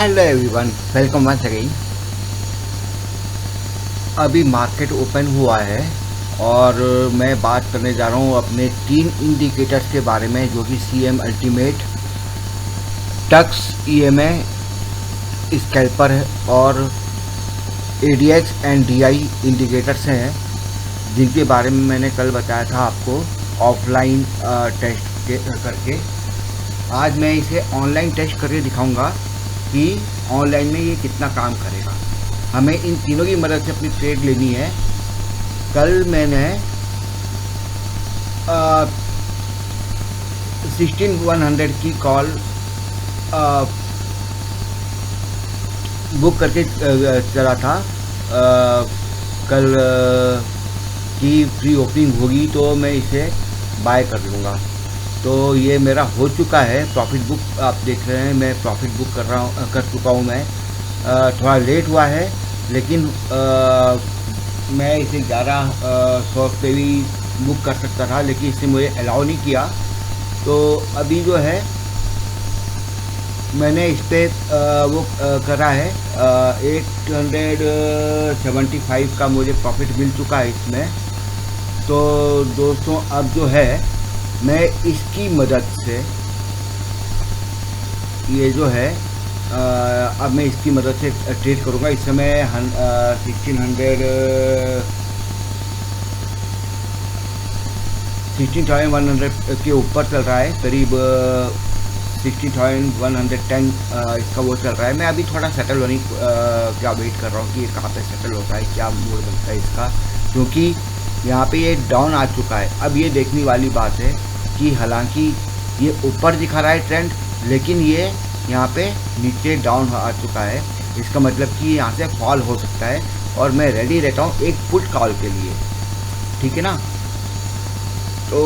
Hello everyone, welcome once again. अभी market open हुआ है और मैं बात करने जा रहा हूँ अपने 3 इंडिकेटर्स के बारे में, जो कि CM ultimate, tux EMA scalper है और ADX एंड DI इंडिकेटर्स हैं, जिनके बारे में मैंने कल बताया था आपको ऑफलाइन टेस्ट करके। आज मैं इसे ऑनलाइन टेस्ट करके दिखाऊंगा कि ऑनलाइन में ये कितना काम करेगा। हमें इन तीनों की मदद से अपनी ट्रेड लेनी है। कल मैंने 16100 की कॉल बुक करके चला था। कल की फ्री ओपनिंग होगी तो मैं इसे बाय कर लूँगा। तो ये मेरा हो चुका है प्रॉफिट बुक। आप देख रहे हैं मैं प्रॉफिट बुक कर चुका हूँ। मैं थोड़ा लेट हुआ है, लेकिन मैं इसे 1100 पे भी बुक कर सकता था, लेकिन इसने मुझे अलाउ नहीं किया। तो अभी जो है मैंने इस पर वो करा है 875 का मुझे प्रॉफिट मिल चुका है इसमें। तो दोस्तों, अब जो है मैं इसकी मदद से ये जो है अब मैं इसकी मदद से ट्रेड करूँगा। इस समय 16,100 के ऊपर चल रहा है, करीब 16,110 इसका वो चल रहा है। मैं अभी थोड़ा सेटल होने क्या वेट कर रहा हूँ कि ये कहाँ पे सेटल होता है, क्या मूड बनता है इसका, क्योंकि यहाँ पे ये डाउन आ चुका है। अब ये देखने वाली बात है कि हालांकि ये ऊपर दिखा रहा है ट्रेंड, लेकिन ये यहाँ पे नीचे डाउन आ चुका है। इसका मतलब कि यहाँ से फॉल हो सकता है और मैं रेडी रहता हूँ एक पुट कॉल के लिए, ठीक है ना। तो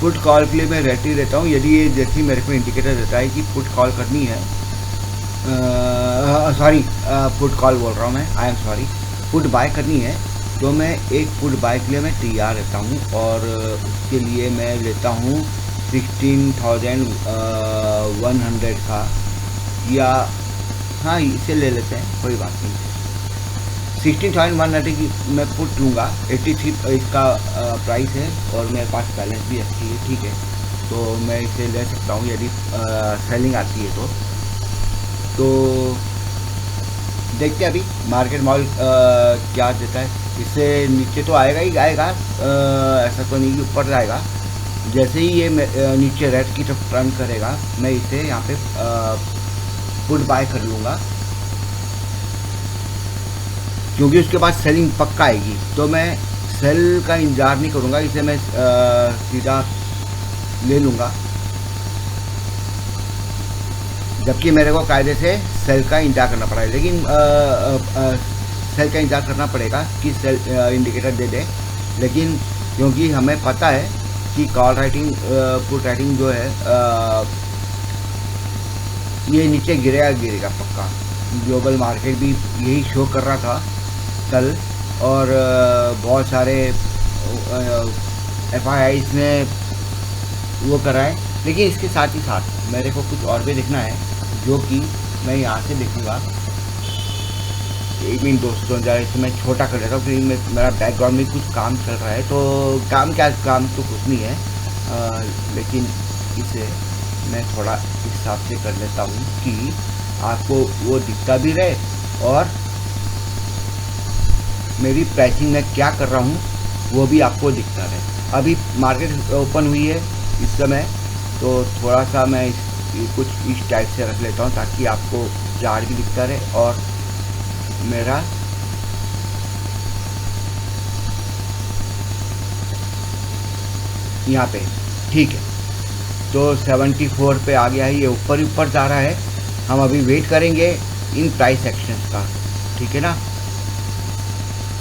पुट कॉल के लिए मैं रेडी रहता हूँ। यदि ये जैसे मेरे को इंडिकेटर देता है कि पुट कॉल करनी है, सॉरी पुट कॉल बोल रहा हूँ मैं, I am sorry, put buy करनी है, तो मैं एक पुट बाय के लिए मैं तैयार रहता हूँ। और उसके लिए मैं लेता हूँ 16,100 का, या हाँ इसे ले लेते हैं, कोई बात नहीं। 16,100 की मैं पुट लूँगा। 83 इसका प्राइस है और मेरे पास बैलेंस भी अच्छी है, ठीक है, तो मैं इसे ले सकता हूँ यदि सेलिंग आती है तो देखते हैं अभी मार्केट मॉल क्या देता है। इससे नीचे तो आएगा ही आएगा, ऐसा तो नहीं कि ऊपर जाएगा। जैसे ही ये नीचे रेड की तरफ टर्न करेगा, मैं इसे यहाँ पे पुट बाय कर लूँगा, क्योंकि उसके बाद सेलिंग पक्का आएगी। तो मैं सेल का इंतजार नहीं करूँगा, इसे मैं सीधा ले लूँगा, जबकि मेरे को कायदे से सेल का इंतजार करना पड़ा है। लेकिन सेल का इंतजार करना पड़ेगा कि सेल इंडिकेटर दे दे, लेकिन क्योंकि हमें पता है कि कॉल राइटिंग पुट राइटिंग जो है ये नीचे गिरेगा पक्का। ग्लोबल मार्केट भी यही शो कर रहा था कल, और बहुत सारे FIIs ने वो करा है। लेकिन इसके साथ ही साथ मेरे को कुछ और भी देखना है, जो कि मैं यहाँ से देखूँगा। एक मिनट दोस्तों, जरा इसे मैं छोटा कर लेता हूँ, क्योंकि मेरा बैकग्राउंड में कुछ काम चल रहा है। तो काम तो कुछ नहीं है, लेकिन इसे मैं थोड़ा इस हिसाब से कर लेता हूँ कि आपको वो दिखता भी रहे और मेरी प्राइसिंग में क्या कर रहा हूँ वो भी आपको दिखता रहे। अभी मार्केट ओपन हुई है इस समय, तो थोड़ा सा मैं कुछ इस टाइप से रख लेता हूँ ताकि आपको चार्ट भी दिखता रहे और मेरा यहाँ पे, ठीक है। तो 74 पे आ गया है, ये ऊपर ऊपर जा रहा है। हम अभी वेट करेंगे इन प्राइस एक्शंस का, ठीक है ना।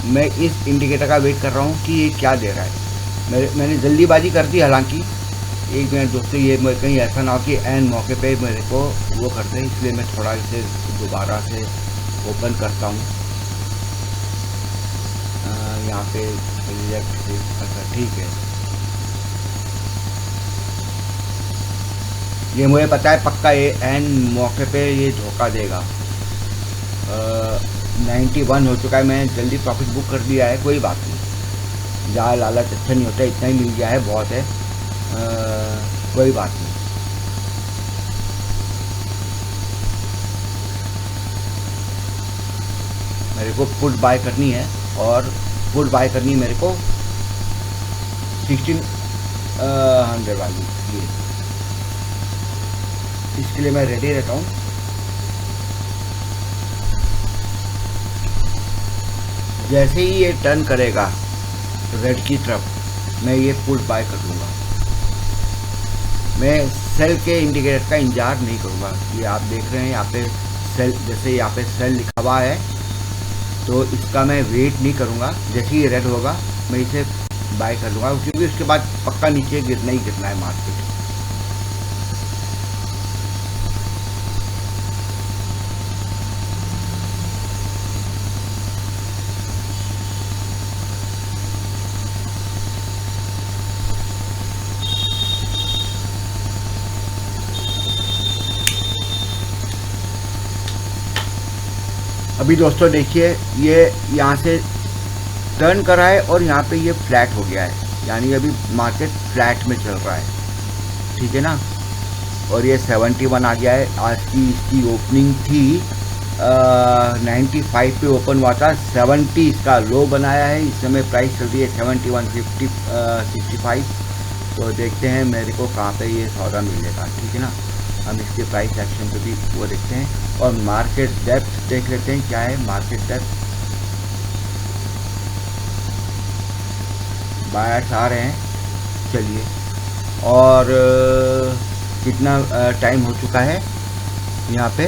मैं इस इंडिकेटर का वेट कर रहा हूँ कि ये क्या दे रहा है। मैंने जल्दीबाजी कर दी, हालांकि एक मिनट दोस्तों, ये कहीं ऐसा ना हो कि एन मौके पे मेरे को वो करते हैं, इसलिए मैं थोड़ा इसे दोबारा से ओपन करता हूँ। यहाँ पे अच्छा ठीक है, ये मुझे पता है पक्का ये एन मौके पे ये धोखा देगा। 91 हो चुका है, मैं जल्दी प्रॉफिट बुक कर दिया है, कोई बात नहीं, ज़्यादा लालच अच्छा नहीं होता, इतना ही मिल गया है बहुत है, कोई बात नहीं। मेरे को पुट बाय करनी है, और पुट बाय करनी है मेरे को 1600 वाली, ये इसके लिए मैं रेडी रहता हूँ। जैसे ही ये टर्न करेगा रेड की तरफ, मैं ये पुट बाय कर लूँगा। मैं सेल के इंडिकेटर का इंतजार नहीं करूँगा। ये आप देख रहे हैं यहाँ पे सेल, जैसे यहाँ पे सेल लिखा हुआ है, तो इसका मैं वेट नहीं करूँगा, जैसे ही रेड होगा मैं इसे बाय कर लूँगा, क्योंकि उसके बाद पक्का नीचे गिरना ही गिरना है मार्केट। अभी दोस्तों देखिए, ये यहाँ से टर्न करा है और यहाँ पे ये फ्लैट हो गया है, यानी अभी मार्केट फ्लैट में चल रहा है, ठीक है ना। और ये 71 आ गया है। आज की इसकी ओपनिंग थी 95 पे ओपन हुआ था, 70 इसका लो बनाया है, इस समय प्राइस चल रही है 71.65। तो देखते हैं मेरे को कहाँ पे ये सौदा मिलेगा, ठीक है ना। हम इसके प्राइस एक्शन पे भी वो देखते हैं, और मार्केट डेप्थ देख लेते हैं क्या है मार्केट डेप्थ। बायर्स आ रहे हैं, चलिए। और कितना टाइम हो चुका है यहाँ पे,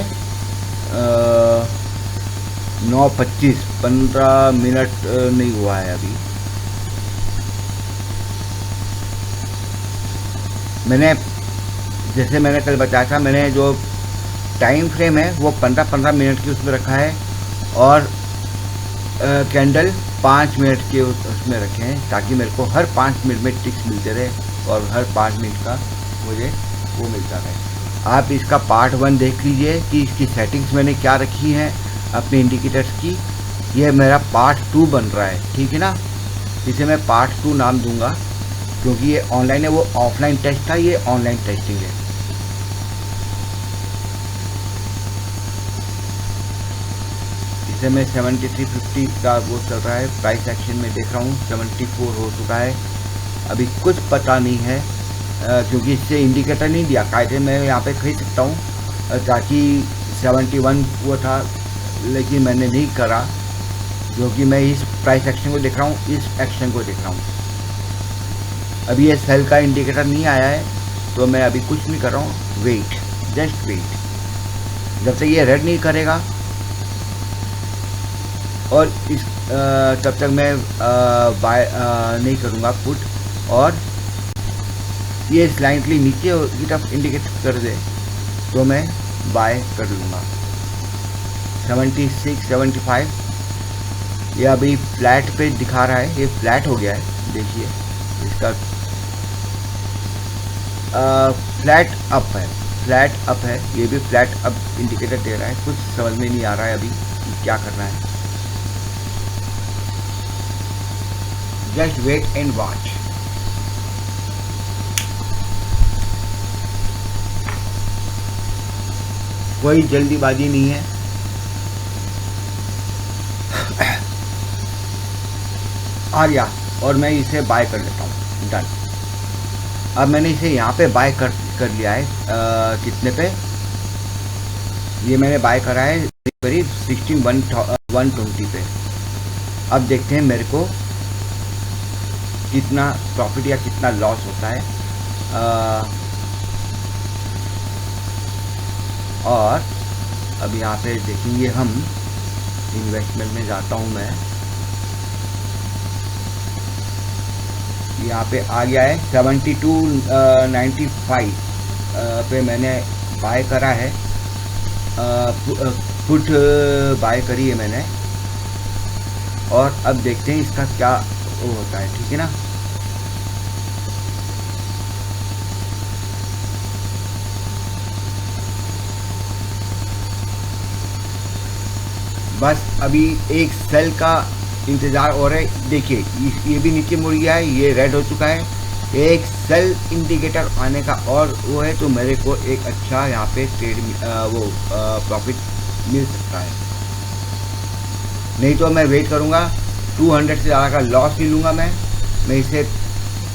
9:25, 15 मिनट नहीं हुआ है अभी। जैसे मैंने कल बताया था, मैंने जो टाइम फ्रेम है वो 15-15 मिनट की उसमें रखा है, और कैंडल 5 मिनट के उसमें रखे हैं, ताकि मेरे को हर 5 मिनट में टिक्स मिलते रहे, और हर 5 मिनट का मुझे वो मिलता रहे। आप इसका पार्ट 1 देख लीजिए कि इसकी सेटिंग्स मैंने क्या रखी हैं अपने इंडिकेटर्स की। ये मेरा पार्ट 2 बन रहा है, ठीक है ना। इसे मैं पार्ट 2 नाम दूंगा, क्योंकि ये ऑनलाइन है, वो ऑफलाइन टेस्ट था, ये ऑनलाइन टेस्टिंग है। इसे मैं 73.50 का वो चल रहा है, प्राइस एक्शन में देख रहा हूँ 74 हो चुका है। अभी कुछ पता नहीं है, क्योंकि इससे इंडिकेटर नहीं दिया। कायदे मैं यहाँ पे खरीद सकता हूँ, ताकि 71 वो था, लेकिन मैंने नहीं करा, क्योंकि मैं इस प्राइस एक्शन को देख रहा हूँ, इस एक्शन को देख रहा हूँ। अभी ये सेल का इंडिकेटर नहीं आया है, तो मैं अभी कुछ नहीं कर रहा हूँ, वेट, जस्ट वेट। जब तक ये रेड नहीं करेगा, और इस तब तक मैं बाय नहीं करूँगा पुट, और ये स्लाइटली नीचे की तरफ इंडिकेट कर दे तो मैं बाय कर लूँगा। 76, 75 ये अभी फ्लैट पे दिखा रहा है, ये फ्लैट हो गया है, देखिए इसका फ्लैट अप है, फ्लैट अप है, ये भी फ्लैट अप इंडिकेटर दे रहा है। कुछ समझ में नहीं आ रहा है अभी कि क्या करना है, जस्ट वेट एंड वॉच। कोई जल्दीबाजी नहीं है, आ गया, और मैं इसे बाय कर लेता हूँ, डन। अब मैंने इसे यहाँ पे बाय कर लिया है, कितने पे, ये मैंने बाय करा है करीब 16,120 पे। अब देखते हैं मेरे को कितना प्रॉफिट या कितना लॉस होता है। और अब यहाँ पे देखेंगे हम, इन्वेस्टमेंट में जाता हूँ मैं, यहाँ पे आ गया है 72.95 पे मैंने बाय करा है, पुट बाय करी है मैंने। और अब देखते हैं इसका क्या वो होता है, ठीक है ना। बस अभी एक सेल का इंतज़ार हो रहा है। देखिए ये भी नीचे मुड़ गया है, ये रेड हो चुका है। एक सेल इंडिकेटर आने का और वो है, तो मेरे को एक अच्छा यहाँ पे ट्रेड प्रॉफिट मिल सकता है। नहीं तो मैं वेट करूँगा, 200 से ज़्यादा का लॉस नहीं लूँगा। मैं इसे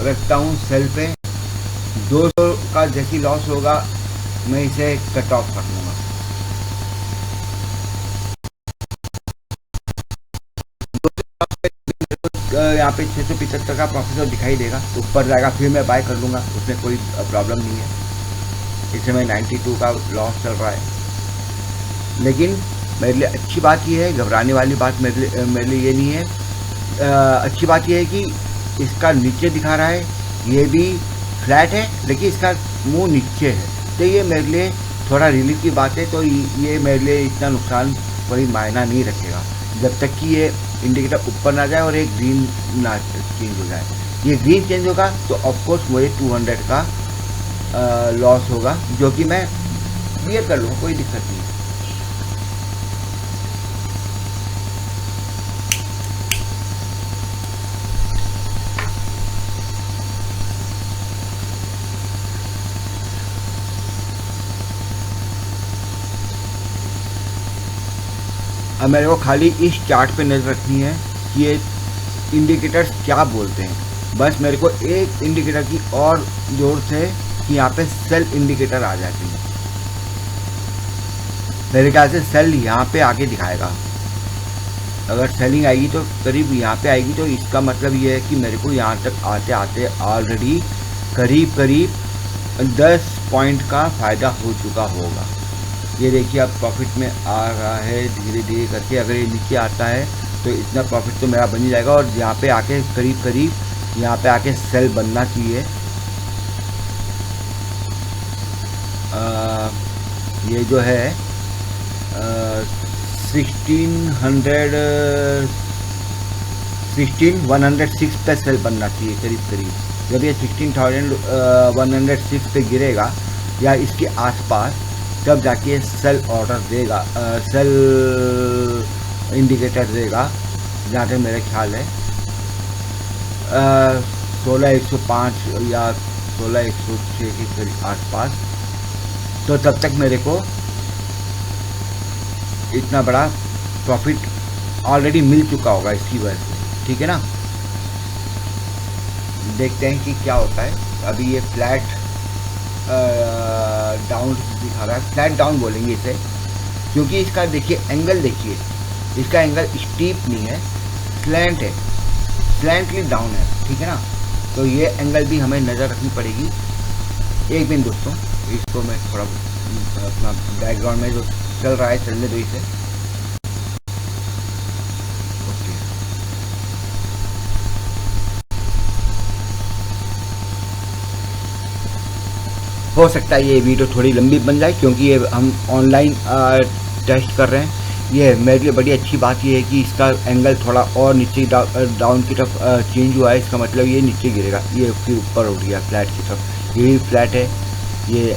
रखता हूँ सेल पे। 200 का जैसी लॉस होगा मैं इसे कट ऑफ कर लूँगा। यहाँ पे 675 का प्रॉफिट तो दिखाई देगा, तो ऊपर जाएगा फिर मैं बाय कर लूँगा, उसमें कोई प्रॉब्लम नहीं है। इस समय 92 का लॉस चल रहा है। लेकिन मेरे लिए अच्छी बात ये है, घबराने वाली बात मेरे लिए ये नहीं है। अच्छी बात ये है कि इसका नीचे दिखा रहा है, ये भी फ्लैट है लेकिन इसका मुंह नीचे है, तो ये मेरे लिए थोड़ा रिलीफ की बात है। तो ये मेरे लिए इतना नुकसान कोई मायना नहीं रखेगा जब तक कि ये इंडिकेटर ऊपर ना जाए और एक ग्रीन ना चेंज हो जाए। ये ग्रीन चेंज होगा तो ऑफकोर्स मुझे 200 का लॉस होगा, जो कि मैं क्लियर कर लूँगा, कोई दिक्कत नहीं है। अब मेरे को खाली इस चार्ट पे नज़र रखनी है कि ये इंडिकेटर्स क्या बोलते हैं। बस मेरे को एक इंडिकेटर की और ज़रूरत है कि यहाँ पे सेल इंडिकेटर आ जाती है। मेरे ख्याल से सेल यहाँ पे आके दिखाएगा। अगर सेलिंग आएगी तो करीब यहाँ पे आएगी, तो इसका मतलब ये है कि मेरे को यहाँ तक आते आते ऑलरेडी करीब 10 पॉइंट का फ़ायदा हो चुका होगा। ये देखिए अब प्रॉफिट में आ रहा है धीरे धीरे करके। अगर ये नीचे आता है तो इतना प्रॉफिट तो मेरा बन ही जाएगा, और यहाँ पे आके करीब यहाँ पे आके सेल बनना चाहिए। ये जो है 16106 पे सेल बनना चाहिए करीब। जब ये 16106 पे गिरेगा या इसके आसपास, तब जाके सेल ऑर्डर देगा, सेल इंडिकेटर देगा, जहाँ तक मेरा ख्याल है 16105 या 16106 के आसपास। तो तब तक मेरे को इतना बड़ा प्रॉफिट ऑलरेडी मिल चुका होगा इसकी वजह से, ठीक है ना। देखते हैं कि क्या होता है। अभी ये फ्लैट डाउन दिखा रहा है, फ्लैट डाउन बोलेंगे इसे, क्योंकि इसका देखिए एंगल, देखिए इसका एंगल स्टीप नहीं है, स्लैंट है, स्लैंटली डाउन है, ठीक है ना। तो ये एंगल भी हमें नज़र रखनी पड़ेगी। एक मिनट दोस्तों, इसको मैं थोड़ा अपना बैकग्राउंड में जो चल रहा है चलने दो इसे। ओके, हो सकता है ये वीडियो थोड़ी लंबी बन जाए, क्योंकि ये हम ऑनलाइन टेस्ट कर रहे हैं। ये मेरे लिए बड़ी अच्छी बात ये है कि इसका एंगल थोड़ा और नीचे डाउन की तरफ चेंज हुआ है। इसका मतलब ये नीचे गिरेगा, ये फिर ऊपर उठ गया फ्लैट की तरफ। ये भी फ्लैट है। ये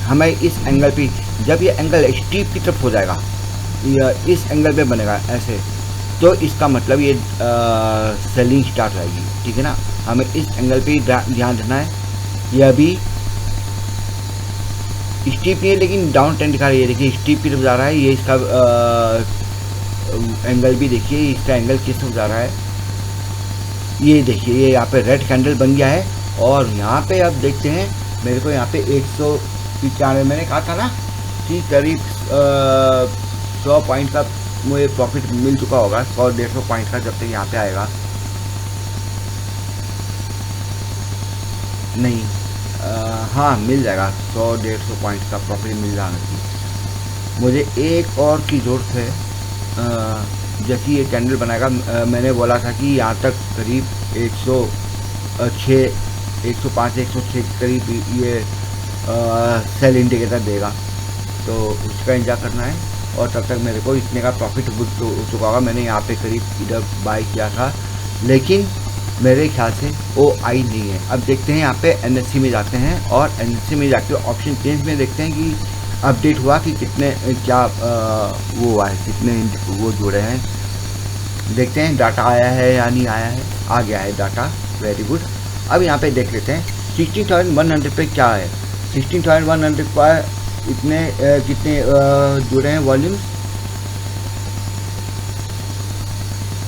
हमें इस एंगल पे, जब ये एंगल स्टीप की तरफ हो जाएगा, या इस एंगल पे बनेगा ऐसे, तो इसका मतलब ये सेलिंग स्टार्ट रहेगी, ठीक है ना। हमें इस एंगल पे ध्यान देना है। यह भी स्टीप नहीं है लेकिन डाउन ट्रेंड दिखा रही है, देखिए स्टीप की तरफ जा रहा है। ये इसका एंगल भी देखिए, इसका एंगल किस तरफ जा रहा है। ये देखिए ये यहाँ पे रेड कैंडल बन गया है, और यहाँ पे अब देखते हैं मेरे को यहाँ पे 195 मैंने कहा था ना कि करीब 100 पॉइंट का मुझे प्रॉफिट मिल चुका होगा, 100-150 पॉइंट का, जब तक यहाँ पे आएगा नहीं। हाँ मिल जाएगा, 100-150 पॉइंट का प्रॉफिट मिल जाना चाहिए। मुझे एक और की ज़रूरत है। जैसे ये कैंडल बनाएगा, मैंने बोला था कि यहाँ तक करीब 106, 105, 106 के करीब ये सेल इंडिकेटर देगा, तो उसका इंतजार करना है। और तब तक मेरे को इतने का प्रॉफिट हो चुका होगा। मैंने यहाँ पे करीब इधर बाई किया था, लेकिन मेरे ख्याल से वो आई नहीं है। अब देखते हैं यहाँ पे एनएससी में जाते हैं, और एनएससी में जाके ऑप्शन चेंज में देखते हैं कि अपडेट हुआ कि कितने क्या वो हुआ है, कितने वो जुड़े हैं। देखते हैं डाटा आया है या नहीं आया है। आ गया है डाटा, वेरी गुड। अब यहाँ पे देख लेते हैं 16,100 पे क्या है। 16,100 पर इतने कितने जुड़े हैं वॉल्यूम्स,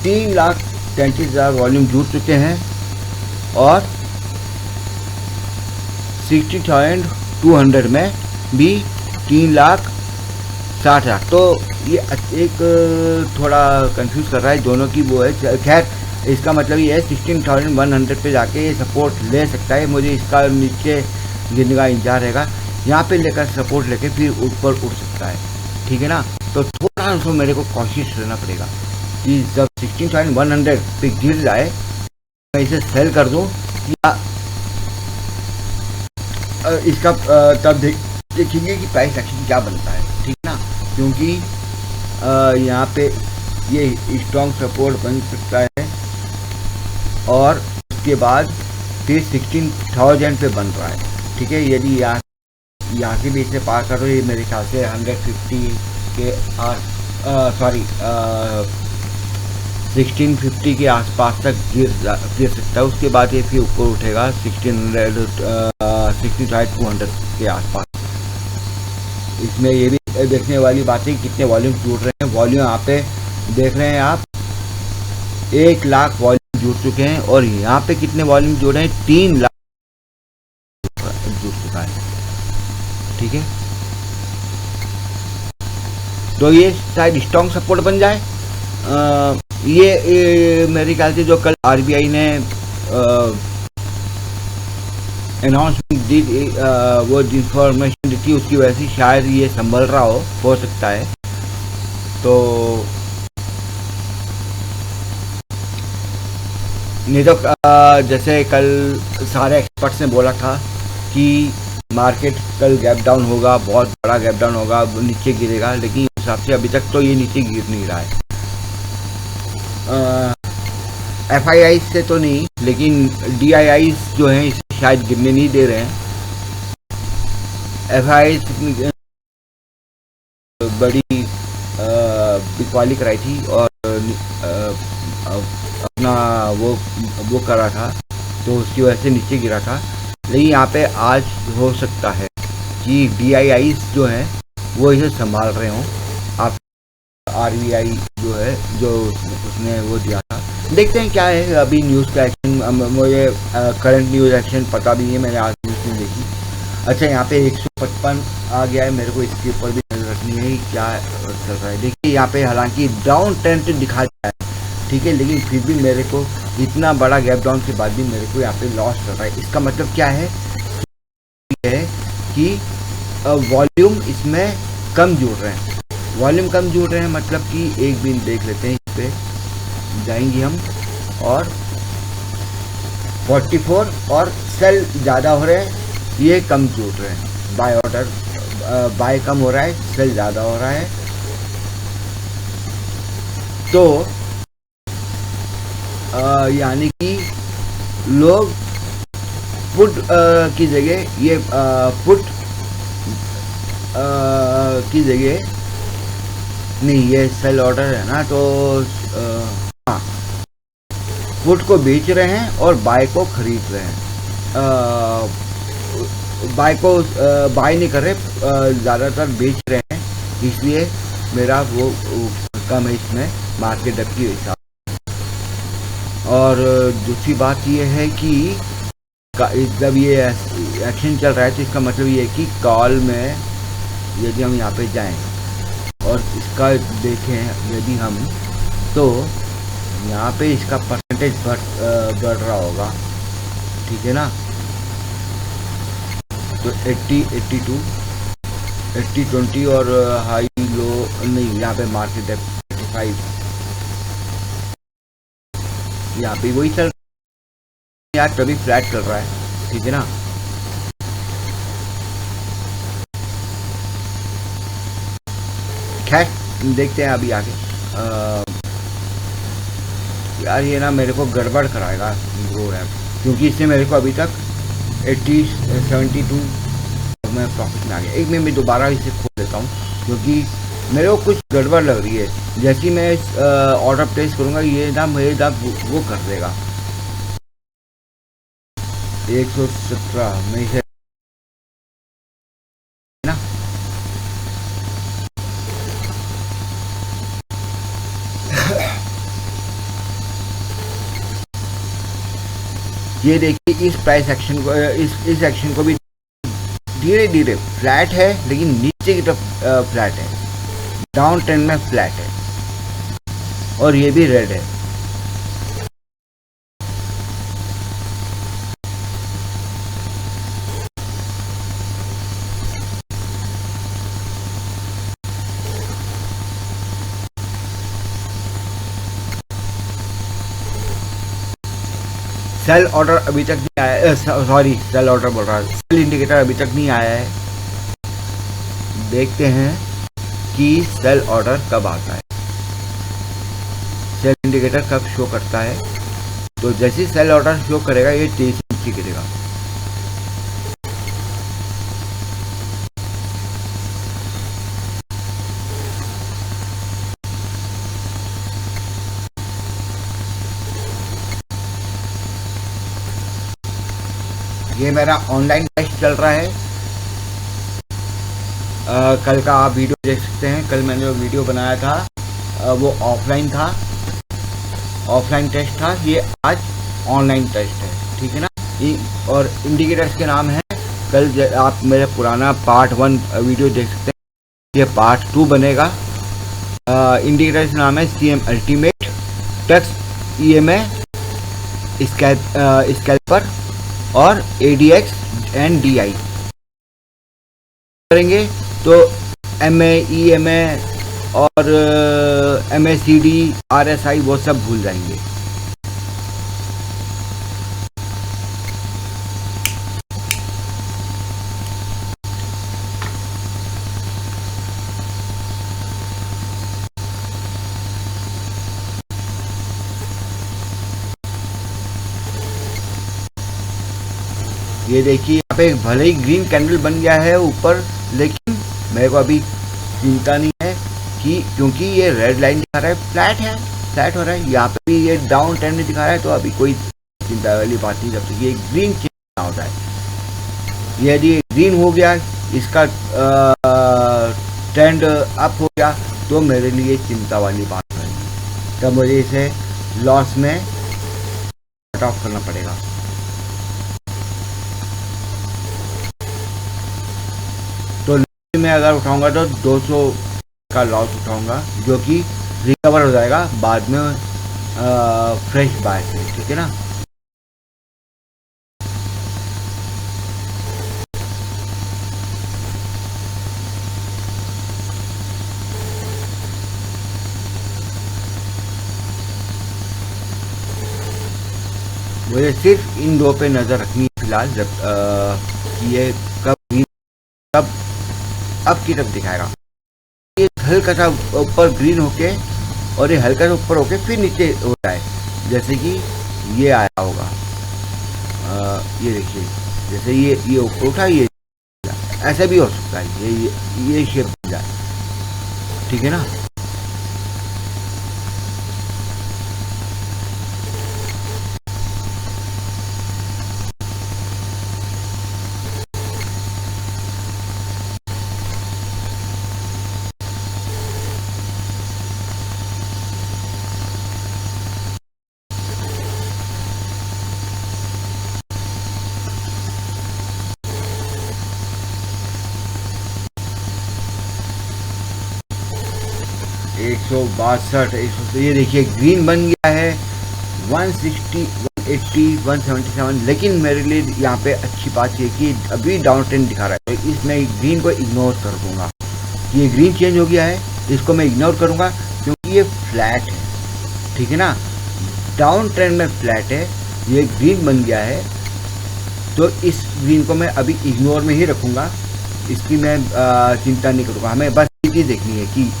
3,33,000 वॉल्यूम जुड़ चुके हैं और 60,200 में भी 3,60,000। तो ये एक थोड़ा कंफ्यूज कर रहा है दोनों की वो है। खैर इसका मतलब ये है 16,100 पे जाके ये सपोर्ट ले सकता है। मुझे इसका नीचे गिरने का इंतजार रहेगा, यहाँ पे लेकर सपोर्ट लेके फिर ऊपर उठ सकता है, ठीक है ना। तो थोड़ा सा मेरे को कोशिश रहना पड़ेगा कि जब 16,100 पे गिर जाए मैं इसे सेल कर दूं, या इसका तब देखेंगे कि प्राइस एक्शन क्या बनता है, ठीक है ना। क्योंकि यहाँ पे ये स्ट्रॉन्ग सपोर्ट बन सकता है और उसके बाद फिर 16,000 पे बन रहा है, ठीक है। यदि यहाँ से भी इसे पार करो, ये मेरे ख्याल से 150 के सॉरी 1650 के आसपास तक गिर सकता है। उसके बाद ये फिर ऊपर उठेगा 16,200 के आसपास। इसमें ये भी देखने वाली बात है कितने वॉल्यूम जुड़ रहे हैं। वॉल्यूम यहाँ पे देख रहे हैं आप, 1 लाख वॉल्यूम जुड़ चुके हैं और यहाँ पे कितने वॉल्यूम जुड़े हैं, 3 लाख जुड़ चुका है, ठीक है। तो ये शायद स्ट्रॉन्ग सपोर्ट बन जाए। ये मेरे ख्याल से जो कल आरबीआई ने अनाउंसमेंट दी, वो इंफॉर्मेशन दी थी, उसकी वजह से शायद ये संभल रहा हो सकता है। तो नहीं तो जैसे कल सारे एक्सपर्ट्स ने बोला था कि मार्केट कल गैप डाउन होगा, बहुत बड़ा गैप डाउन होगा, नीचे गिरेगा, लेकिन इस हिसाब से अभी तक तो ये नीचे गिर नहीं रहा है। FII से तो नहीं, लेकिन DII जो हैं इसे शायद गिरने नहीं दे रहे हैं। FII बड़ी बिकवाली कराई थी और अपना वो करा था, तो उसकी वजह से नीचे गिरा था। लेकिन यहाँ पे आज हो सकता है कि DII जो हैं वो इसे संभाल रहे हों। आप RBI जो है, जो उसने वो दिया था, देखते हैं क्या है अभी न्यूज़ का एक्शन। मुझे करंट न्यूज़ एक्शन पता भी नहीं है, मैंने आज न्यूज़ नहीं देखी। अच्छा, यहाँ पे 155 आ गया है, मेरे को इसके ऊपर भी नजर रखनी है क्या चल रहा है। देखिए यहाँ पे हालांकि डाउन ट्रेंड दिखा रहा है, ठीक है, लेकिन फिर भी मेरे को इतना बड़ा गैप डाउन के बाद भी मेरे को यहाँ पे लॉस कर रहा है। इसका मतलब क्या है कि वॉल्यूम इसमें कम जुड़ रहे हैं। वॉल्यूम कम जुड़ रहे हैं मतलब कि एक बिन देख लेते हैं, इस पे जाएंगे हम, और 44 और सेल ज़्यादा हो रहे हैं, ये कम जुड़ रहे हैं। बाय ऑर्डर बाय कम हो रहा है, सेल ज़्यादा हो रहा है। तो यानी कि लोग पुट की जगह ये पुट की जगह नहीं, ये सेल ऑर्डर है ना, तो हाँ, पुट को बेच रहे हैं और बाय को खरीद रहे हैं। बाय को बाय नहीं कर रहे, ज़्यादातर बेच रहे हैं, इसलिए मेरा वो कम है इसमें मार्केट अप के हिसाब। और दूसरी बात ये है कि जब ये एक्शन चल रहा है तो इसका मतलब ये है कि कॉल में यदि हम यहाँ पे जाएं और इसका देखें यदि हम, तो यहाँ पे इसका परसेंटेज बढ़ रहा होगा, ठीक है ना। तो 80, 82, 80, 20 और हाई लो नहीं, यहाँ पे मार्केट है 35, यहाँ पे वही चल यार, तभी फ्लैट कर रहा है, ठीक है ना। खैर देखते हैं अभी आगे। यार ये ना मेरे को गड़बड़ कराएगा ग्रो ऐप, क्योंकि इससे मेरे को अभी तक 80, 72 मैं प्रॉफिट में आ गया। एक मिनट में दोबारा इसे खोल देता हूँ क्योंकि मेरे को कुछ गड़बड़ लग रही है। जैसे मैं ऑर्डर प्लेस करूँगा ये ना मेरे ना वो कर देगा 117 में इसे ना। ये देखिए इस प्राइस एक्शन को इस एक्शन को भी धीरे धीरे फ्लैट है लेकिन नीचे की तरफ फ्लैट है, डाउन ट्रेंड में फ्लैट है और ये भी रेड है। सेल ऑर्डर अभी तक नहीं आया, सॉरी सेल ऑर्डर बोल रहा है, सेल इंडिकेटर अभी तक नहीं आया है। देखते हैं कि सेल ऑर्डर कब आता है, सेल इंडिकेटर कब शो करता है। तो जैसे ही सेल ऑर्डर शो करेगा ये तेजी से नीचे गिरेगा। ये मेरा ऑनलाइन टेस्ट चल रहा है। कल का आप वीडियो देख सकते हैं। कल मैंने जो वीडियो बनाया था वो ऑफलाइन था, ऑफलाइन टेस्ट था। ये आज ऑनलाइन टेस्ट है, ठीक है ना। और इंडिकेटर्स के नाम है, कल आप मेरा पुराना पार्ट 1 वीडियो देख सकते हैं, ये पार्ट 2 बनेगा। इंडिकेटर्स नाम है CM ultimate, tux EMA, scalper और ADX एंड DI करेंगे तो MA EMA और MACD RSI वो सब भूल जाएंगे। ये देखिए यहाँ पे भले ही ग्रीन कैंडल बन गया है ऊपर, लेकिन मेरे को अभी चिंता नहीं है कि क्योंकि ये रेड लाइन दिखा रहा है, फ्लैट हो रहा है। यहाँ पे भी ये डाउन ट्रेंड दिखा रहा है, तो अभी कोई चिंता वाली बात नहीं। जब तक ये ग्रीन चेंज ना होता है, यदि ग्रीन हो गया, इसका ट्रेंड अप हो गया, तो मेरे लिए चिंता वाली बात रहेगी। तब मुझे इसे लॉस में कट ऑफ करना पड़ेगा। तो मैं अगर उठाऊंगा तो 200 का लॉस उठाऊंगा, जो कि रिकवर हो जाएगा बाद में फ्रेश बाय से, ठीक है ना। मुझे सिर्फ इन दो पे नज़र रखनी है फिलहाल, जब ये कब अब की तरफ दिखाएगा। ये हल्का सा ऊपर ग्रीन होके और ये हल्का सा ऊपर होके फिर नीचे होता है, जैसे कि ये आया होगा। ये देखिए जैसे ये ऊपर उठा, ये ऐसा भी हो सकता है, ये शेप बन जाए, ठीक है ना। 162 ये देखिए ग्रीन बन गया है 160 180 177। लेकिन मेरे लिए यहाँ पे अच्छी बात ये कि अभी डाउन ट्रेंड दिखा रहा है, इसमें ग्रीन को इग्नोर कर दूंगा। ये ग्रीन चेंज हो गया है, इसको मैं इग्नोर करूंगा क्योंकि ये फ्लैट है, ठीक है ना। डाउन ट्रेंड में फ्लैट है, ये ग्रीन बन गया है, तो इस ग्रीन को मैं अभी इग्नोर में ही रखूंगा, इसकी मैं चिंता नहीं करूँगा। हमें बस ये चीज़ देखनी है कि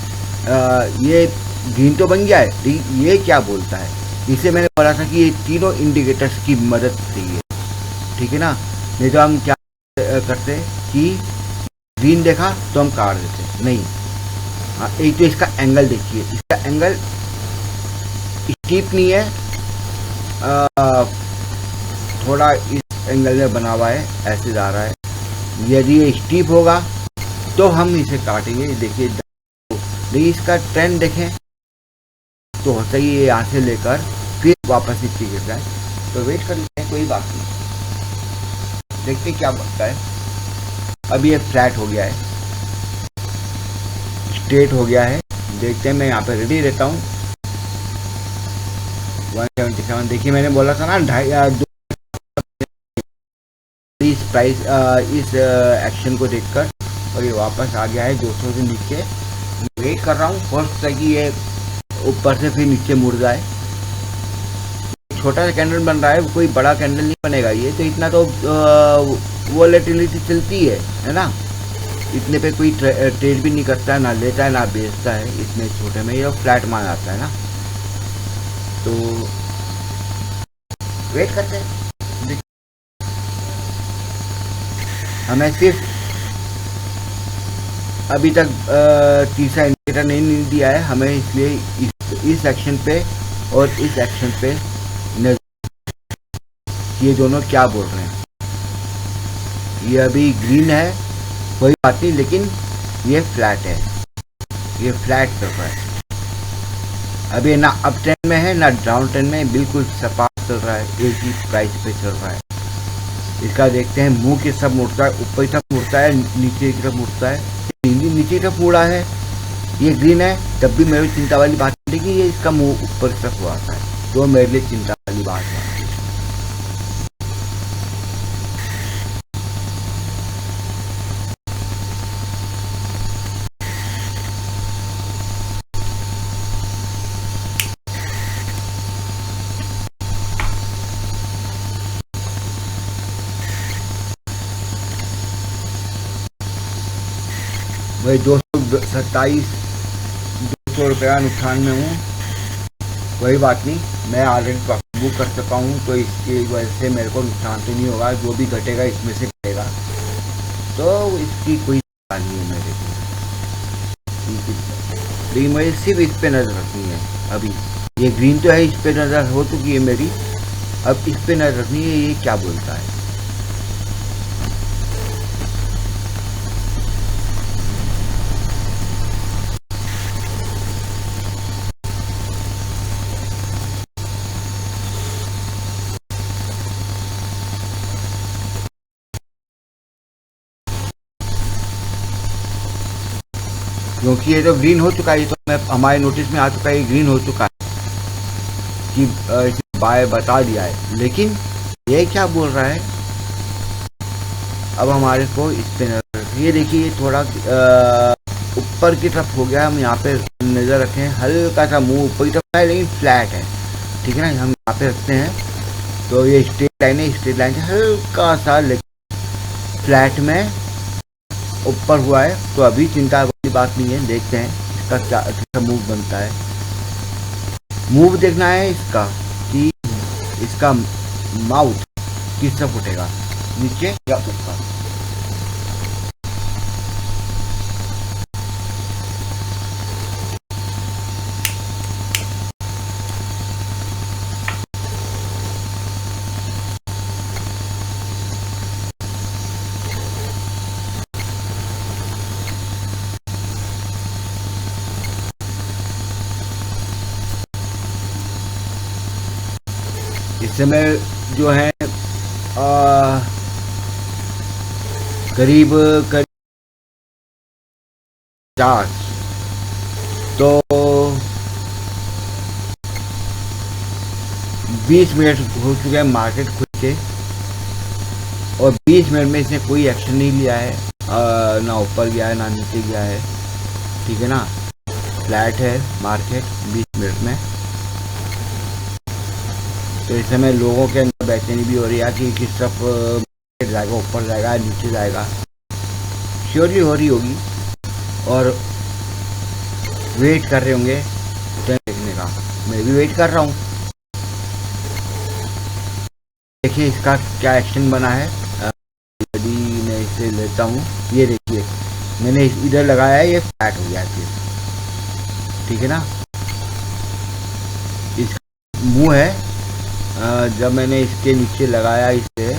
ये ग्रीन तो बन गया है, लेकिन ये क्या बोलता है। इसे मैंने बोला था कि ये तीनों इंडिकेटर्स की मदद चाहिए, ठीक है ना। नहीं तो हम क्या करते कि ग्रीन देखा तो हम काट देते नहीं। हाँ, एक तो इसका एंगल देखिए, इसका एंगल स्टीप नहीं है, थोड़ा इस एंगल में बना हुआ है, ऐसे जा रहा है। यदि ये स्टीप होगा तो हम इसे काटेंगे। देखिए देखिए इसका ट्रेंड देखें तो होता ही ये यहाँ से लेकर फिर वापस नीचे गिर जाए। तो वेट कर लेते हैं, कोई बात नहीं, देखते क्या बनता है। अब ये फ्लैट हो गया है, स्ट्रेट हो गया है। देखते हैं, मैं यहाँ पे रेडी रहता हूँ। 177 देखिए, मैंने बोला था ना इस प्राइस इस एक्शन को देखकर, और ये वापस आ गया है 200 से नीचे। वेट कर रहा हूँ हो सकता है कि ये ऊपर से फिर नीचे मुड़ जाए। छोटा सा कैंडल बन रहा है, कोई बड़ा कैंडल नहीं बनेगा ये तो। इतना तो वोलेटिलिटी चलती है ना, इतने पे कोई ट्रेड भी नहीं करता है, ना लेता है ना बेचता है इतने छोटे में। ये फ्लैट मान आता है ना। तो वेट करते हैं, हमें सिर्फ अभी तक तीसरा इंडिकेटर नहीं दिया है हमें, इसलिए इस एक्शन पे और इस एक्शन पे ये दोनों क्या बोल रहे हैं। ये अभी ग्रीन है, कोई बात नहीं, लेकिन ये फ्लैट है, ये फ्लैट चल रहा है। अभी ना अप ट्रेंड में है ना डाउन ट्रेंड में, बिल्कुल सपाट चल रहा है, एक ही प्राइस पे चल रहा है। इसका देखते हैं मुंह किस तरफ मुड़ता है, ऊपर की तरफ मुड़ता है, नीचे की तरफ मुड़ता है। नीचे की तरफ मुड़ा है, ये ग्रीन है, तब भी मेरी चिंता वाली बात है, लेकिन ये इसका मुंह ऊपर की तरफ हुआ है, तो मेरे लिए चिंता वाली बात है। वही 200 रुपया नुकसान में हूँ, कोई बात नहीं, मैं ऑलरेडी बुक कर चुका हूँ, तो इसकी वजह से मेरे को नुकसान तो नहीं होगा। जो भी घटेगा इसमें से घटेगा, तो इसकी कोई बात नहीं है मेरे को। लेकिन मुझे सिर्फ इस पे नज़र रखनी है। अभी ये ग्रीन तो है, इस पे नज़र हो चुकी है मेरी, अब इस पे नज़र रखनी है, ये क्या बोलता है। क्योंकि ये तो ग्रीन हो चुका है, ये तो मैं हमारे नोटिस में आ चुका है, ग्रीन हो चुका है कि बाय बता दिया है। लेकिन ये क्या बोल रहा है, अब हमारे को इस पे नजर, ये देखिए थोड़ा ऊपर की तरफ हो गया। हम यहाँ पे नजर रखें, हल्का सा मुंह ऊपर की तरफ है लेकिन फ्लैट है, ठीक है ना। हम यहाँ पे रखते हैं तो ये स्ट्रेट लाइन है, स्ट्रेट लाइन से हल्का सा लेकिन फ्लैट में ऊपर हुआ है, तो अभी चिंता वाली बात नहीं है। देखते हैं इसका क्या अच्छा मूव बनता है। मूव देखना है इसका कि इसका माउथ किस तरफ उठेगा, नीचे या ऊपर। इस समय जो है करीब 50, तो 20 मिनट हो चुके हैं मार्केट खुल के, और 20 मिनट में इसने कोई एक्शन नहीं लिया है, ना ऊपर गया है ना नीचे गया है, ठीक है ना। फ्लैट है मार्केट 20 मिनट में। तो इस समय लोगों के अंदर बेचैनी भी हो रही है कि किस तरफ जाएगा, ऊपर जाएगा नीचे जाएगा, श्योरली हो रही होगी, और वेट कर रहे होंगे देखने का। मैं भी वेट कर रहा हूँ, देखिए इसका क्या एक्शन बना है। यदि मैं इसे लेता हूँ, ये देखिए मैंने इधर लगाया है, ये फ्लैट हो गया है फिर, ठीक है ना। इसका मुंह है, जब मैंने इसके नीचे लगाया इसे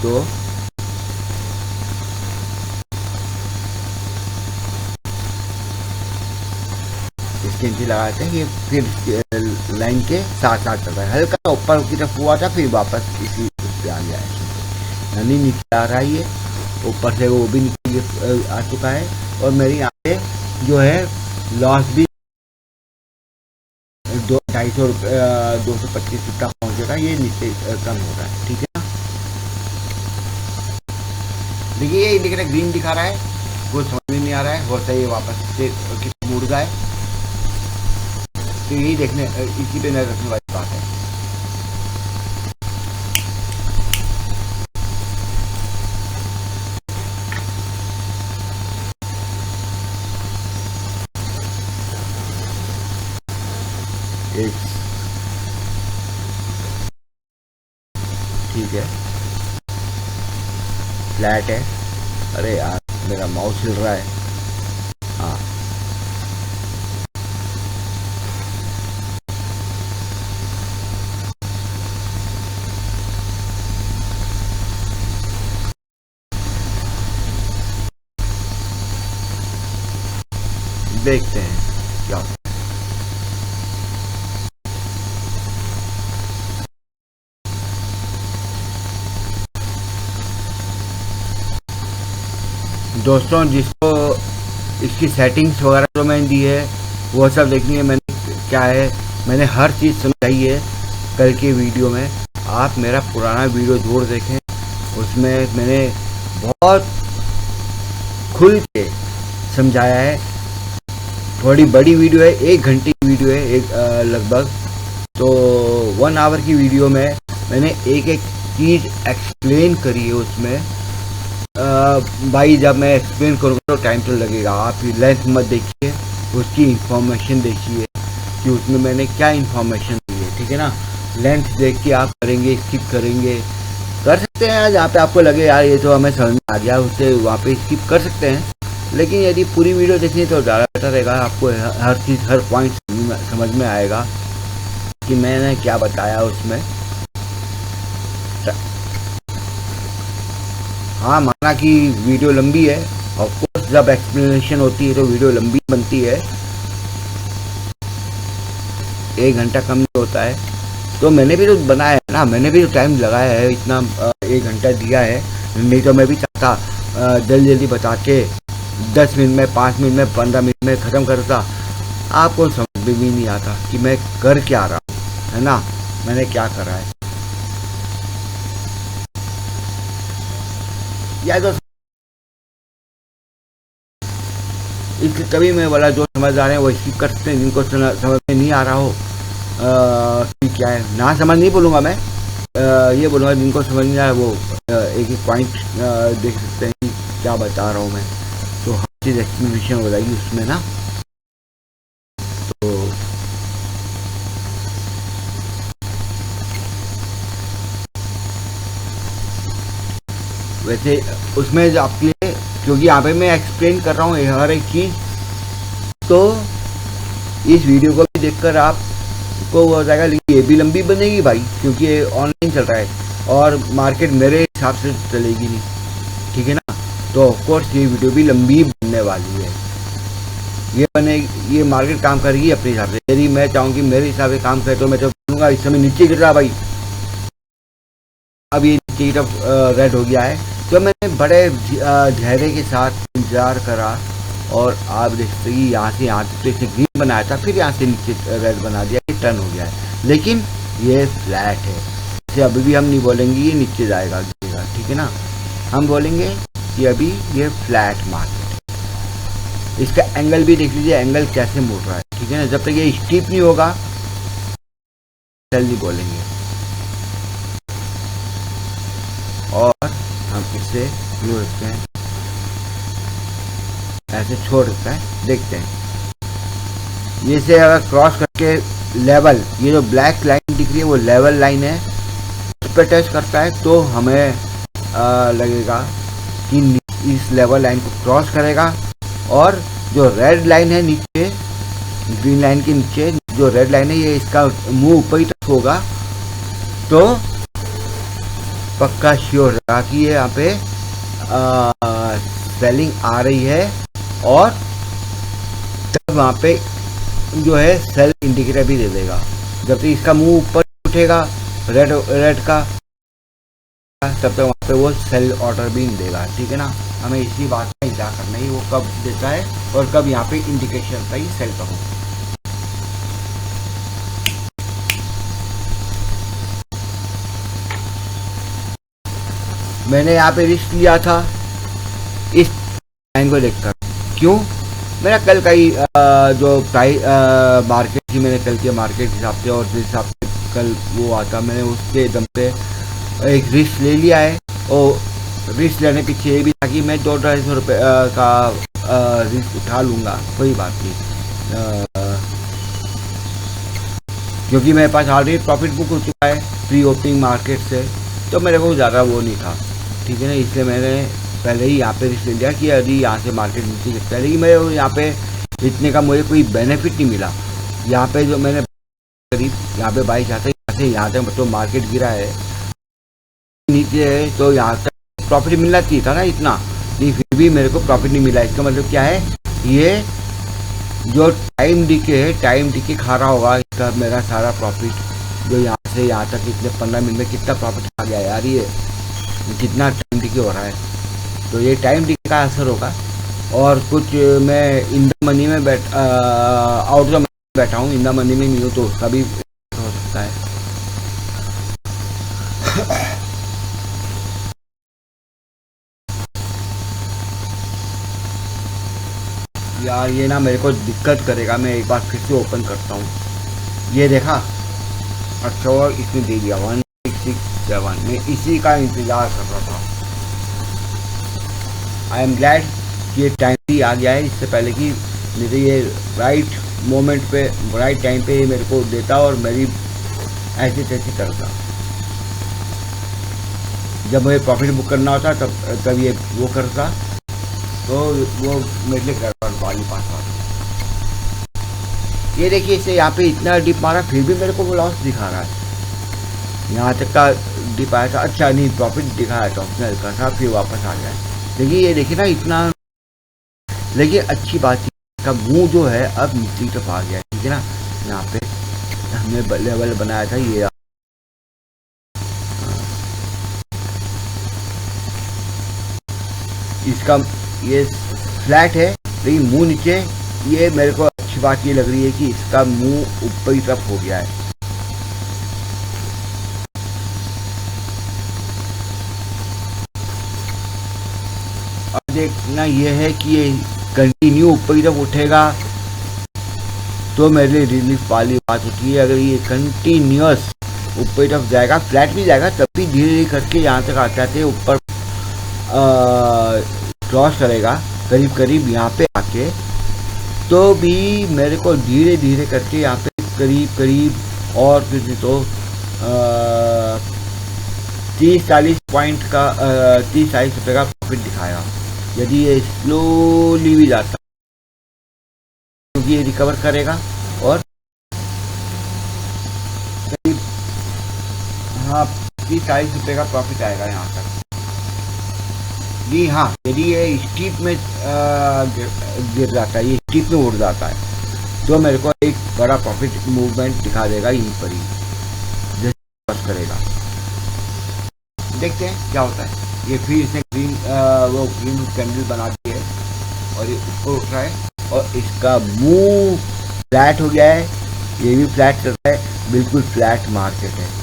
तो इसके नीचे लगाते हैं, ये फिर लाइन के साथ साथ चल रहा है। हल्का ऊपर की तरफ हुआ था, फिर वापस इसी उस पे आ गया है, यानी नीचे आ रहा है, ये ऊपर से वो भी नीचे आ चुका है। और मेरी यहाँ पे जो है लॉस भी 250 तक पहुँचेगा, ये नीचे कम हो रहा है, ठीक है ना। देखिए ये इंडिकेटर ग्रीन दिखा रहा है, कुछ समझ में नहीं आ रहा है, हो सकता है ये वापस से किस मुड़ गए, तो यही देखने इसी पे नजर रखने वाली बात है। ठीक है, फ्लैट है। अरे यार मेरा माउस हिल रहा है। हाँ देखते हैं क्या होता है। दोस्तों जिसको इसकी सेटिंग्स वगैरह जो मैंने दी है वो सब देखनी है, मैंने क्या है, मैंने हर चीज़ समझाई है कल के वीडियो में। आप मेरा पुराना वीडियो ज़रूर देखें, उसमें मैंने बहुत खुल के समझाया है। थोड़ी बड़ी वीडियो है, 1 घंटे की वीडियो है, एक लगभग, तो 1 आवर की वीडियो में मैंने एक एक चीज़ एक्सप्लेन करी है उसमें। भाई जब मैं एक्सप्लेन करूँगा तो टाइम तो लगेगा, आप लेंथ मत देखिए, उसकी इंफॉर्मेशन देखिए कि उसमें मैंने क्या इंफॉर्मेशन दी है, ठीक है ना। लेंथ देख के आप करेंगे, स्किप करेंगे, कर सकते हैं जहाँ पे आपको लगे यार ये तो हमें समझ में आ गया, उससे वहाँ पे स्किप कर सकते हैं। लेकिन यदि पूरी वीडियो देखनी तो ज़्यादा बेटर रहेगा, आपको हर चीज़ हर पॉइंट समझ में आएगा कि मैंने क्या बताया उसमें। हाँ माना कि वीडियो लंबी है, ऑफ कोर्स जब एक्सप्लेनेशन होती है तो वीडियो लंबी बनती है, 1 घंटा कम नहीं होता है, तो मैंने भी तो बनाया है ना, मैंने भी तो टाइम लगाया है, इतना 1 घंटा दिया है। नहीं तो मैं भी चाहता जल्दी जल्दी बता के 10 मिनट में, 5 मिनट में, 15 मिनट में ख़त्म करता। आपको समझ में भी नहीं आता कि मैं कर क्या रहा हूँ, है ना, मैंने क्या करा है। या तो इसलिए तभी मैं बोला जो समझदार है वो स्किप कर सकते हैं, जिनको समझ में नहीं आ रहा हो कि क्या है, ना समझ नहीं बोलूँगा मैं, ये बोलूँगा जिनको समझ नहीं आ रहा है वो एक एक पॉइंट देख सकते हैं कि क्या बता रहा हूँ मैं, तो हर चीज़ एक्सप्लेनेशन हो जाएगी उसमें ना। तो वैसे उसमें आपके लिए, क्योंकि यहाँ पे मैं एक्सप्लेन कर रहा हूँ हर एक चीज़, तो इस वीडियो को भी देखकर आपको हो जाएगा, लेकिन ये भी लंबी बनेगी भाई, क्योंकि ये ऑनलाइन चल रहा है और मार्केट मेरे हिसाब से चलेगी नहीं, ठीक है ना। तो ऑफकोर्स ये वीडियो भी लंबी बनने वाली है, ये मार्केट काम करेगी अपने हिसाब से। यदि मैं चाहूँ कि मेरे हिसाब से काम करे तो मैं तो बोलूँगा इस समय नीचे गिर रहा भाई, अब ये नीचे की तरफ रेड हो गया है, तो मैंने बड़े धैर्य के साथ इंतज़ार करा और आप देख सकते हैं यहाँ से इसने ग्रीन बनाया था, फिर यहाँ से नीचे रेड बना दिया, ये टर्न हो गया है, लेकिन ये फ्लैट है। इसे अभी भी हम नहीं बोलेंगे ये नीचे जाएगा गिरेगा, ठीक है ना, हम बोलेंगे कि अभी ये फ्लैट मार्केट है। इसका एंगल भी देख लीजिए, एंगल कैसे मुड़ रहा है, ठीक है ना। जब तक ये स्टीप नहीं होगा जल्दी बोलेंगे, और हम इसे यूँ रखते हैं, ऐसे छोड़ देता है, देखते हैं। ये से अगर क्रॉस करके लेवल, ये जो ब्लैक लाइन दिख रही है वो लेवल लाइन है, उस पर टच करता है तो हमें लगेगा कि इस लेवल लाइन को क्रॉस करेगा और जो रेड लाइन है नीचे, ग्रीन लाइन के नीचे जो रेड लाइन है, ये इसका मुंह ऊपर ही तक होगा तो पक्का श्योर रहा कि ये यहाँ पे सेलिंग आ रही है। और तब वहाँ पे जो है सेल इंडिकेटर भी दे देगा। जब तक इसका मुंह ऊपर उठेगा रेड का, तब तक वहाँ पे वो सेल ऑर्डर भी नहीं देगा। ठीक है ना, हमें इसी बात का इंतजार करना है वो कब देता है और कब यहाँ पे इंडिकेशन आता है सेल का हो। मैंने यहाँ पे रिस्क लिया था इस लाइन को देखकर। क्यों? मेरा कल का ही जो प्राइस मार्केट थी, मैंने कल के मार्केट के हिसाब से और जिस हिसाब से कल वो आता, मैंने उसके दम पे एक रिस्क ले लिया है। और रिस्क लेने पीछे ये भी था कि मैं 200-250 रुपये का रिस्क उठा लूँगा, कोई बात नहीं, क्योंकि मेरे पास ऑलरेडी प्रॉफिट बुक हो चुका है प्री ओपनिंग मार्केट से, तो मेरे को ज़्यादा वो नहीं था। ठीक है ना, इसलिए मैंने पहले ही यहाँ पे रिस्क ले लिया कि यदि यहाँ से मार्केट नीचे गिरता है। लेकिन मैं यहाँ पे इतने का मुझे कोई बेनिफिट नहीं मिला। यहाँ पे जो मैंने करीब यहाँ पे बाई चाहते यहाँ तक तो मार्केट गिरा है नीचे है, तो यहाँ तक प्रॉफिट मिलना चाहिए था ना इतना, नहीं फिर भी मेरे को प्रॉफिट नहीं मिला। इसका मतलब क्या है, ये जो टाइम डीके है, टाइम डीके खा रहा होगा इसका मेरा सारा प्रॉफिट। जो यहाँ से यहाँ तक इतने 15 मिनट में कितना प्रॉफिट आ गया यार, ये कितना टाइम डीके हो रहा है, तो ये टाइम डीके का असर होगा। और कुछ मैं इन द मनी में आउट द मनी बैठा हूँ, इन द मनी में नहीं हूँ, तो उसका भी हो सकता है। यार ये ना मेरे को दिक्कत करेगा। मैं एक बार फिर से ओपन करता हूँ, ये देखा, अच्छा और इसने दे दिया 1667। मैं इसी का इंतजार कर रहा था। आई एम ग्लैड कि ये टाइम ही आ गया है, इससे पहले कि मेरे ये राइट मोमेंट पे राइट टाइम पे ये मेरे को देता और मेरी ऐसे तैसे करता। जब मुझे प्रॉफिट बुक करना होता तब ये वो करता, तो वो मेरे लिए कर वाली पास बात। ये देखिए, इसे यहाँ पे इतना डिप मारा फिर भी मेरे को वो लॉस दिखा रहा है। यहाँ तक का डिप आया था, अच्छा नहीं प्रॉफिट दिखाया था उसने हल्का सा, फिर वापस आ गया। देखिए ये देखिए ना इतना, लेकिन अच्छी बात का मुंह जो है अब नीचे तरफ आ गया है। ठीक है ना, यहाँ पे हमने लेवल बनाया था ये, इसका ये फ्लैट है लेकिन मुंह नीचे। ये मेरे को अच्छी बात ये लग रही है कि इसका मुंह ऊपर की तरफ हो गया है। अब देखना ये है कि ये कंटिन्यू ऊपर की तरफ उठेगा तो मेरे लिए रिलीफ वाली बात होती है। अगर ये कंटिन्यूअस ऊपर की तरफ जाएगा, फ्लैट भी जाएगा, तब भी धीरे धीरे करके यहाँ तक आते आते ऊपर क्रॉस करेगा करीब करीब यहाँ पे आके, तो भी मेरे को धीरे धीरे करके यहाँ पे करीब करीब और फिर तो 30-40 पॉइंट का 30-40 रुपये का प्रॉफिट दिखाया। यदि ये स्लोली भी जाता क्योंकि ये रिकवर करेगा और करीब हाँ 30-40 रुपये का प्रॉफिट आएगा यहाँ तक। जी हाँ, यदि ये स्टीप में गिर जाता है, ये स्टीप में उड़ जाता है, तो मेरे को एक बड़ा प्रॉफिट मूवमेंट दिखा देगा यहीं पर ही, जैसे करेगा। देखते हैं क्या होता है। ये फिर इसने ग्रीन कैंडल बना दी है और ये ऊपर उठ रहा है और इसका मुंह फ्लैट हो गया है, ये भी फ्लैट चल रहा है, बिल्कुल फ्लैट मार्केट है।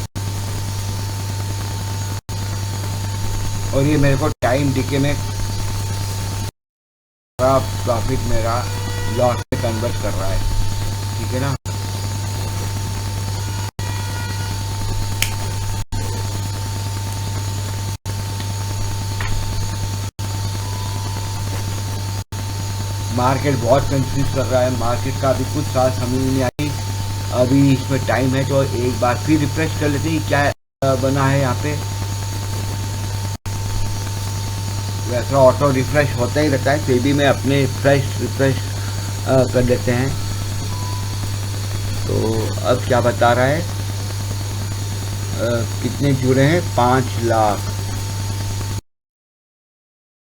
और ये मेरे को टाइम डीके में प्रॉफिट मेरा लॉस में कन्वर्ट कर रहा है। ठीक है ना, मार्केट बहुत कंफ्यूज कर रहा है। मार्केट का अभी कुछ साल समझ नहीं आई, अभी इसमें टाइम है तो एक बार फिर रिफ्रेश कर लेते हैं क्या बना है यहाँ पे। वैसे ऑटो रिफ्रेश होता ही रहता है, फिर भी मैं अपने रिफ्रेश कर देते हैं। तो अब क्या बता रहा है, कितने जुड़े हैं, 5 लाख।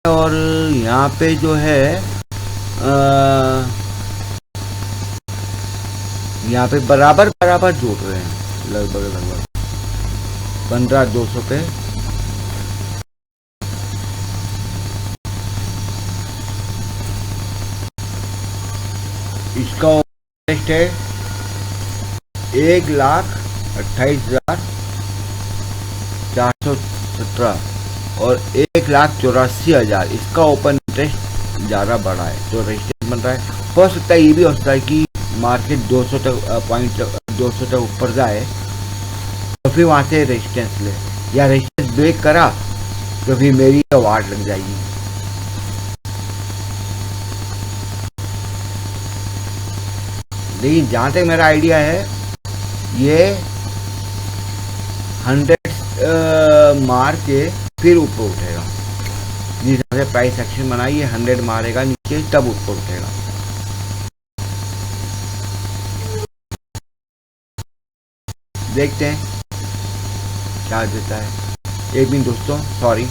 और यहाँ पे जो है यहाँ पे बराबर बराबर जोड़ रहे हैं, लगभग 15,200 पे। इसका इंटरेस्ट है 1,28,417 और 1,84,000। इसका ओपन इंटरेस्ट ज़्यादा बढ़ा है, तो रजिस्ट्रेशन बन रहा है। हो सकता है, ये भी हो सकता है कि मार्केट 200 तक ऊपर जाए तो फिर वहाँ से रेजिस्टेंस ले, या रेजिस्टेंस ब्रेक करा तो फिर मेरी अवार्ड लग जाएगी। लेकिन जहाँ तक मेरा आइडिया है, ये 100 मार के फिर ऊपर उठेगा। जिस तरह से प्राइस एक्शन बनाई, ये 100 मारेगा नीचे, तब ऊपर उठेगा। देखते हैं क्या देता है। एक मिनट दोस्तों, सॉरी।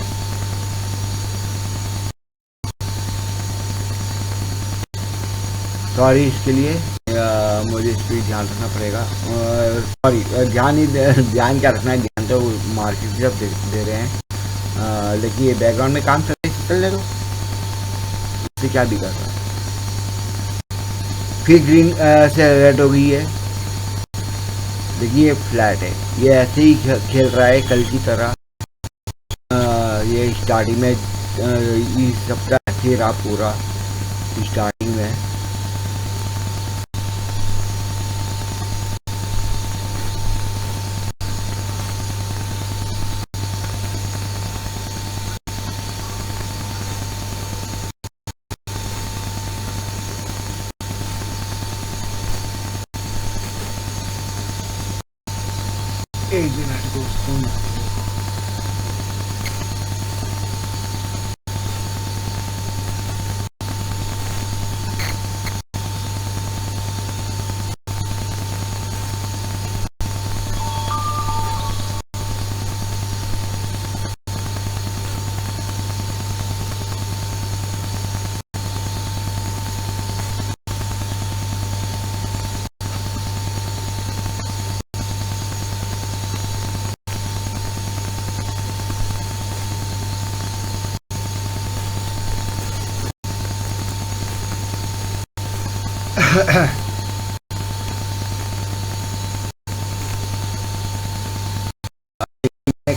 इसके लिए मुझे इस पर ध्यान रखना पड़ेगा। सॉरी, ध्यान क्या रखना है, ध्यान तो मार्केट की तरफ दे रहे हैं। लेकिन ये बैकग्राउंड में काम चलने दो, इससे क्या दिक्कत है। फिर ग्रीन से रेड हो गई है। देखिए, ये फ्लैट है, ये ऐसे ही खेल रहा है कल की तरह। ये स्टार्टिंग में इस सप्ताह ऐसे रहा पूरा स्टार्टिंग में। एक मिनट दोस्तों,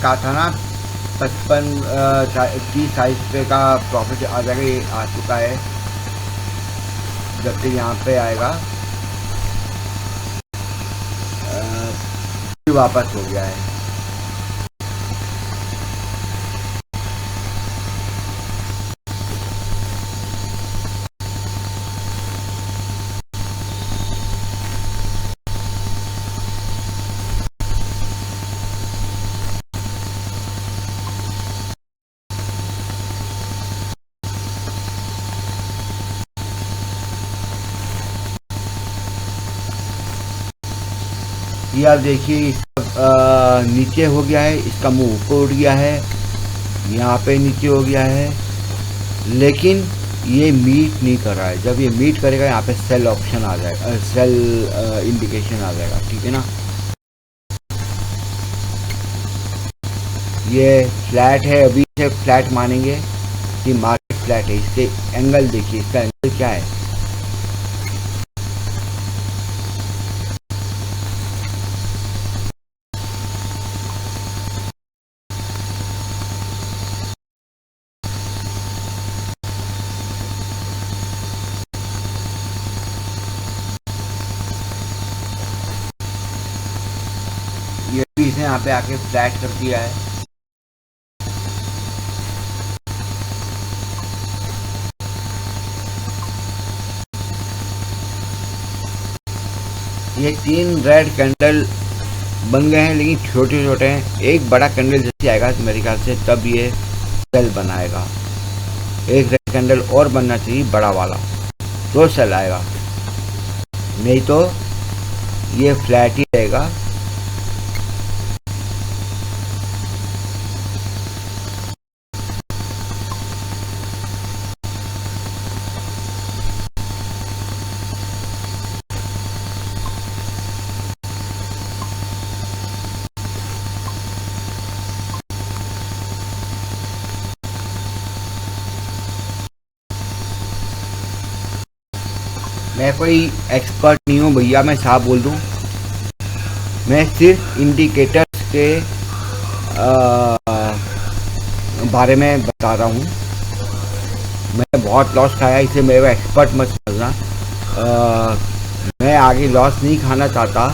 कहा था ना 30-40 रुपये का प्रॉफिट आ जाएगा। ये आ चुका है, जब तक यहाँ पे आएगा फिर वापस हो गया है। ये आप देखिए, इसका नीचे हो गया है, इसका मुंह ऊपर उठ गया है, यहाँ पे नीचे हो गया है, लेकिन ये मीट नहीं कर रहा है। जब ये मीट करेगा, यहाँ पे सेल ऑप्शन आ जाएगा, सेल इंडिकेशन आ जाएगा, ठीक है ना। ये फ्लैट है, अभी से फ्लैट मानेंगे कि मार्केट फ्लैट है। इसके एंगल देखिए, इसका एंगल क्या है। ये भी इसने यहाँ पे आके फ्लैट कर दिया है। ये 3 रेड कैंडल बन गए हैं, लेकिन छोटे छोटे हैं। एक बड़ा कैंडल जैसे आएगा तो मेरे ख्याल से तब ये सेल बनाएगा। एक रेड कैंडल और बनना चाहिए बड़ा वाला, तो सेल आएगा, नहीं तो ये फ्लैट ही रहेगा। मैं कोई एक्सपर्ट नहीं हूँ भैया, मैं साफ बोल दूँ, मैं सिर्फ इंडिकेटर्स के बारे में बता रहा हूँ। मैं बहुत लॉस खाया, इसे मेरा एक्सपर्ट मत समझना। मैं आगे लॉस नहीं खाना चाहता,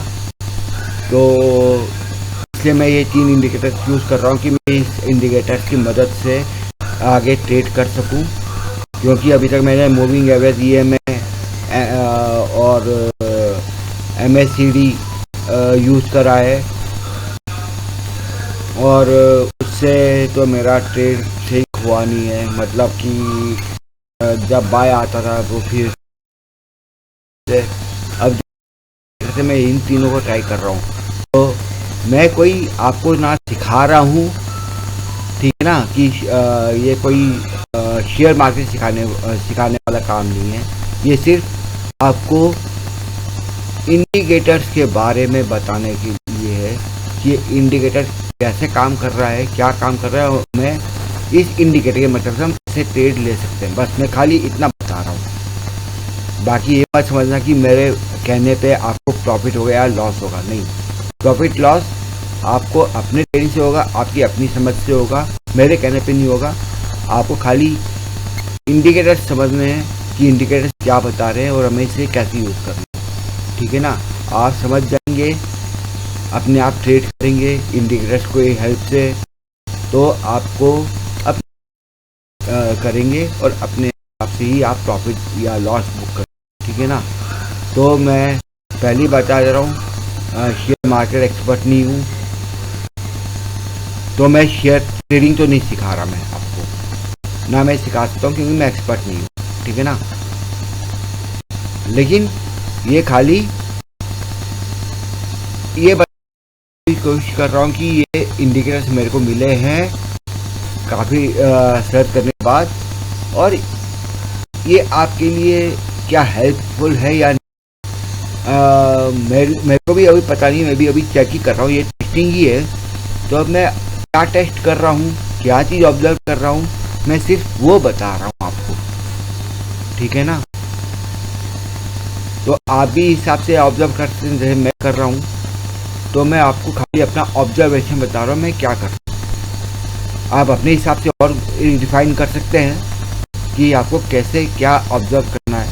तो इसलिए मैं ये 3 इंडिकेटर्स यूज़ कर रहा हूँ कि मैं इस इंडिकेटर्स की मदद से आगे ट्रेड कर सकूँ। क्योंकि अभी तक मैंने मूविंग एवरेज, EMA और MACD यूज़ करा है, और उससे तो मेरा ट्रेड सही हुआ नहीं है। मतलब कि जब बाय आता था तो फिर अब जैसे मैं इन तीनों को ट्राई कर रहा हूँ, तो मैं कोई आपको ना सिखा रहा हूँ, ठीक है ना, कि ये कोई शेयर मार्केट सिखाने वाला काम नहीं है। ये सिर्फ आपको इंडिकेटर्स के बारे में बताने के लिए है कि ये इंडिकेटर कैसे काम कर रहा है, क्या काम कर रहा है, और मैं इस इंडिकेटर के मतलब से हम कैसे ट्रेड ले सकते हैं। बस मैं खाली इतना बता रहा हूँ। बाकी ये मत समझना कि मेरे कहने पे आपको प्रॉफिट होगा या लॉस होगा, नहीं। प्रॉफिट लॉस आपको अपने ट्रेडिंग से होगा, आपकी अपनी समझ से होगा, मेरे कहने पे नहीं होगा। आपको खाली इंडिकेटर्स समझने हैं कि इंडिकेटर्स क्या बता रहे हैं और हमें इसे कैसे यूज़ करना है, ठीक है ना। आप समझ जाएंगे, अपने आप ट्रेड करेंगे इंडिकेटर्स को हेल्प से, तो आपको अब करेंगे और अपने आप से ही आप प्रॉफिट या लॉस बुक करेंगे, ठीक है ना। तो मैं पहली बता दे रहा हूँ, शेयर मार्केट एक्सपर्ट नहीं हूँ, तो मैं शेयर ट्रेडिंग तो नहीं सिखा रहा मैं आपको, ना मैं सिखा सकता हूँ, क्योंकि मैं एक्सपर्ट नहीं हूँ, ठीक है ना। लेकिन ये खाली ये बताने की कोशिश कर रहा हूँ कि ये इंडिकेटर्स मेरे को मिले हैं काफ़ी सर्च करने के बाद, और ये आपके लिए क्या हेल्पफुल है या नहीं। मेरे को भी अभी पता नहीं, मैं भी अभी चेक ही कर रहा हूँ, ये टेस्टिंग ही है। तो अब मैं क्या टेस्ट कर रहा हूँ, क्या चीज़ ऑब्जर्व कर रहा हूँ, मैं सिर्फ वो बता रहा हूँ आपको, ठीक है ना। तो आप भी हिसाब से ऑब्जर्व करते हैं जैसे मैं कर रहा हूँ। तो मैं आपको खाली अपना ऑब्जर्वेशन बता रहा हूँ मैं क्या कर रहा हूँ। आप अपने हिसाब से और डिफाइन कर सकते हैं कि आपको कैसे क्या ऑब्जर्व करना है,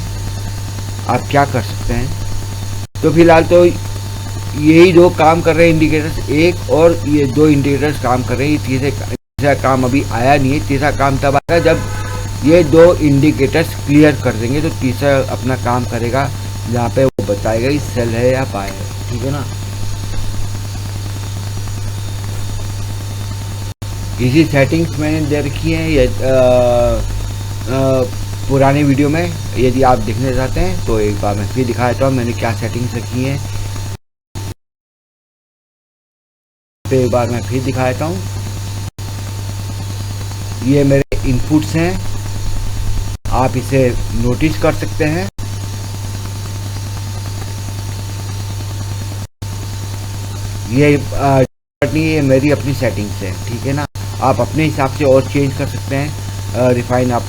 आप क्या कर सकते हैं। तो फिलहाल तो यही 2 काम कर रहे हैं इंडिकेटर्स, एक और ये 2 इंडिकेटर्स काम कर रहे हैं। ये तीसरा काम अभी आया नहीं है। तीसरा काम तब आएगा जब ये 2 इंडिकेटर्स क्लियर कर देंगे, तो तीसरा अपना काम करेगा, जहाँ पे वो बताएगा कि सेल है या बाय है, ठीक है ना। इसी सेटिंग्स मैंने दे रखी हैं ये पुराने वीडियो में, यदि आप देखना चाहते हैं तो एक बार मैं फिर दिखा देता हूँ मैंने क्या सेटिंग्स रखी हैं। तो एक बार मैं फिर दिखा देता हूँ। ये मेरे इनपुट्स हैं, आप इसे नोटिस कर सकते हैं। ये मेरी अपनी सेटिंग्स है, ठीक है ना। आप अपने हिसाब से और चेंज कर सकते हैं, रिफाइन आप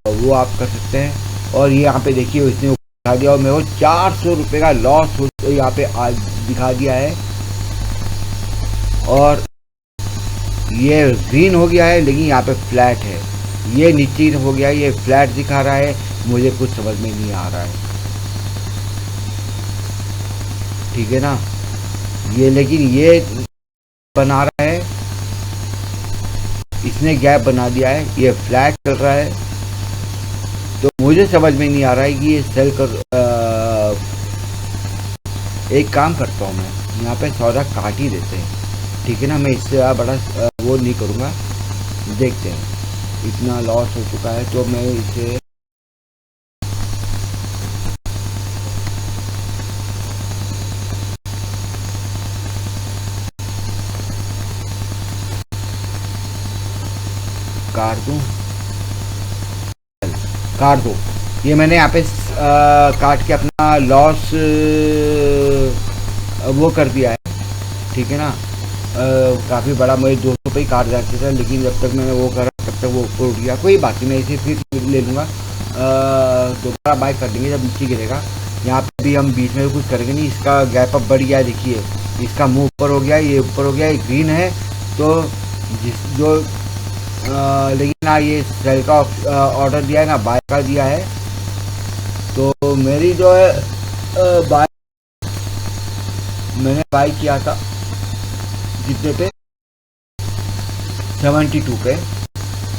वो आप कर सकते हैं। और ये यहाँ पे देखिए इसने दिखा दिया, और मेरे को 400 रुपये का लॉस यहाँ पे आज दिखा दिया है, और ये ग्रीन हो गया है, लेकिन यहाँ पे फ्लैट है। ये नीचे हो गया, ये फ्लैट दिखा रहा है, मुझे कुछ समझ में नहीं आ रहा है, ठीक है ना। ये लेकिन ये बना रहा है, इसने गैप बना दिया है, ये फ्लैट चल रहा है, तो मुझे समझ में नहीं आ रहा है कि ये सेल कर। एक काम करता हूँ मैं, यहाँ पे सौदा काट ही देते हैं, ठीक है ना। मैं इससे बड़ा वो नहीं करूँगा, देखते हैं। इतना लॉस हो चुका है, तो मैं इसे काट दूँ, काट दो। ये मैंने यहाँ पे काट के अपना लॉस वो कर दिया है, ठीक है ना। काफ़ी बड़ा, मुझे 200 पे ही काट जाते था, लेकिन जब तक मैंने वो करा तब तक वो ऊपर उठ गया। कोई बात नहीं, मैं इसे फिर ले लूँगा, दोबारा बाय कर देंगे जब नीचे गिरेगा। यहाँ पे भी हम बीच में कुछ करेंगे नहीं। इसका गैप अप बढ़ गया है, देखिए इसका मुंह ऊपर हो गया, ये ऊपर हो गया, ये ग्रीन है। तो जिस जो लेकिन हाँ, ये सेल का ऑर्डर दिया है ना, बाय का दिया है। तो मेरी जो है बाय, मैंने बाय किया था जितने पे 72 पे,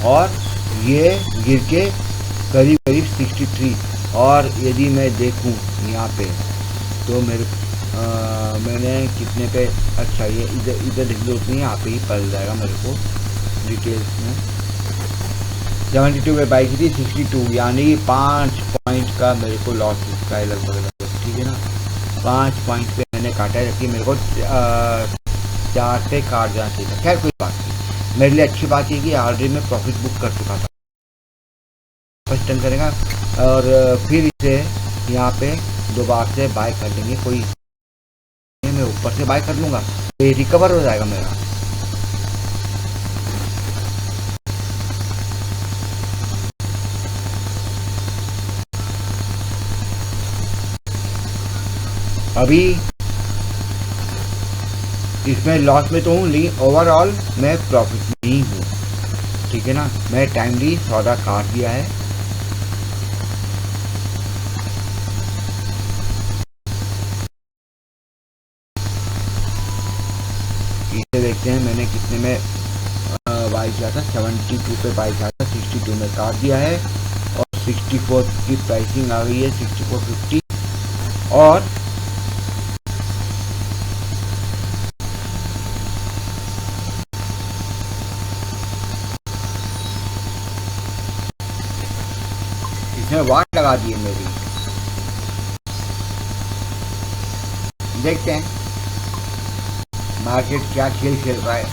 और ये गिर के करीब करीब 63। और यदि मैं देखूं यहाँ पे तो मैंने कितने पे, अच्छा ये इधर लिख दो, उतनी यहाँ पे ही पड़ जाएगा मेरे को डिटेल्स में। 72 पे बाई की थी, 62, यानी कि 5 पॉइंट का मेरे को लॉस इसका है लगभग, ठीक है ना। 5 पॉइंट पे मैंने काटा है, जबकि मेरे को 4 पे काट जाना चाहिए था। खैर कोई बात नहीं, मेरे लिए अच्छी बात है कि ऑलरेडी मैं प्रॉफिट बुक कर चुका था। फर्स्ट टर्न करेगा और फिर इसे यहाँ पे दोबारा से बाय कर लेंगे। कोई मैं ऊपर से बाय कर लूँगा तो ये रिकवर हो जाएगा मेरा। अभी इसमें लॉस में तो हूँ, लेकिन ओवरऑल मैं प्रॉफिट में ही हूँ, ठीक है ना। मैं टाइमली सौदा काट दिया है। इसे देखते हैं मैंने कितने में बाई किया था। 72 पे बाई किया था, 62 में काट दिया है, और 64 की प्राइसिंग आ गई है, 64.50। और इसने वाट लगा दी है मेरी। देखते हैं मार्केट क्या खेल खेल रहा है।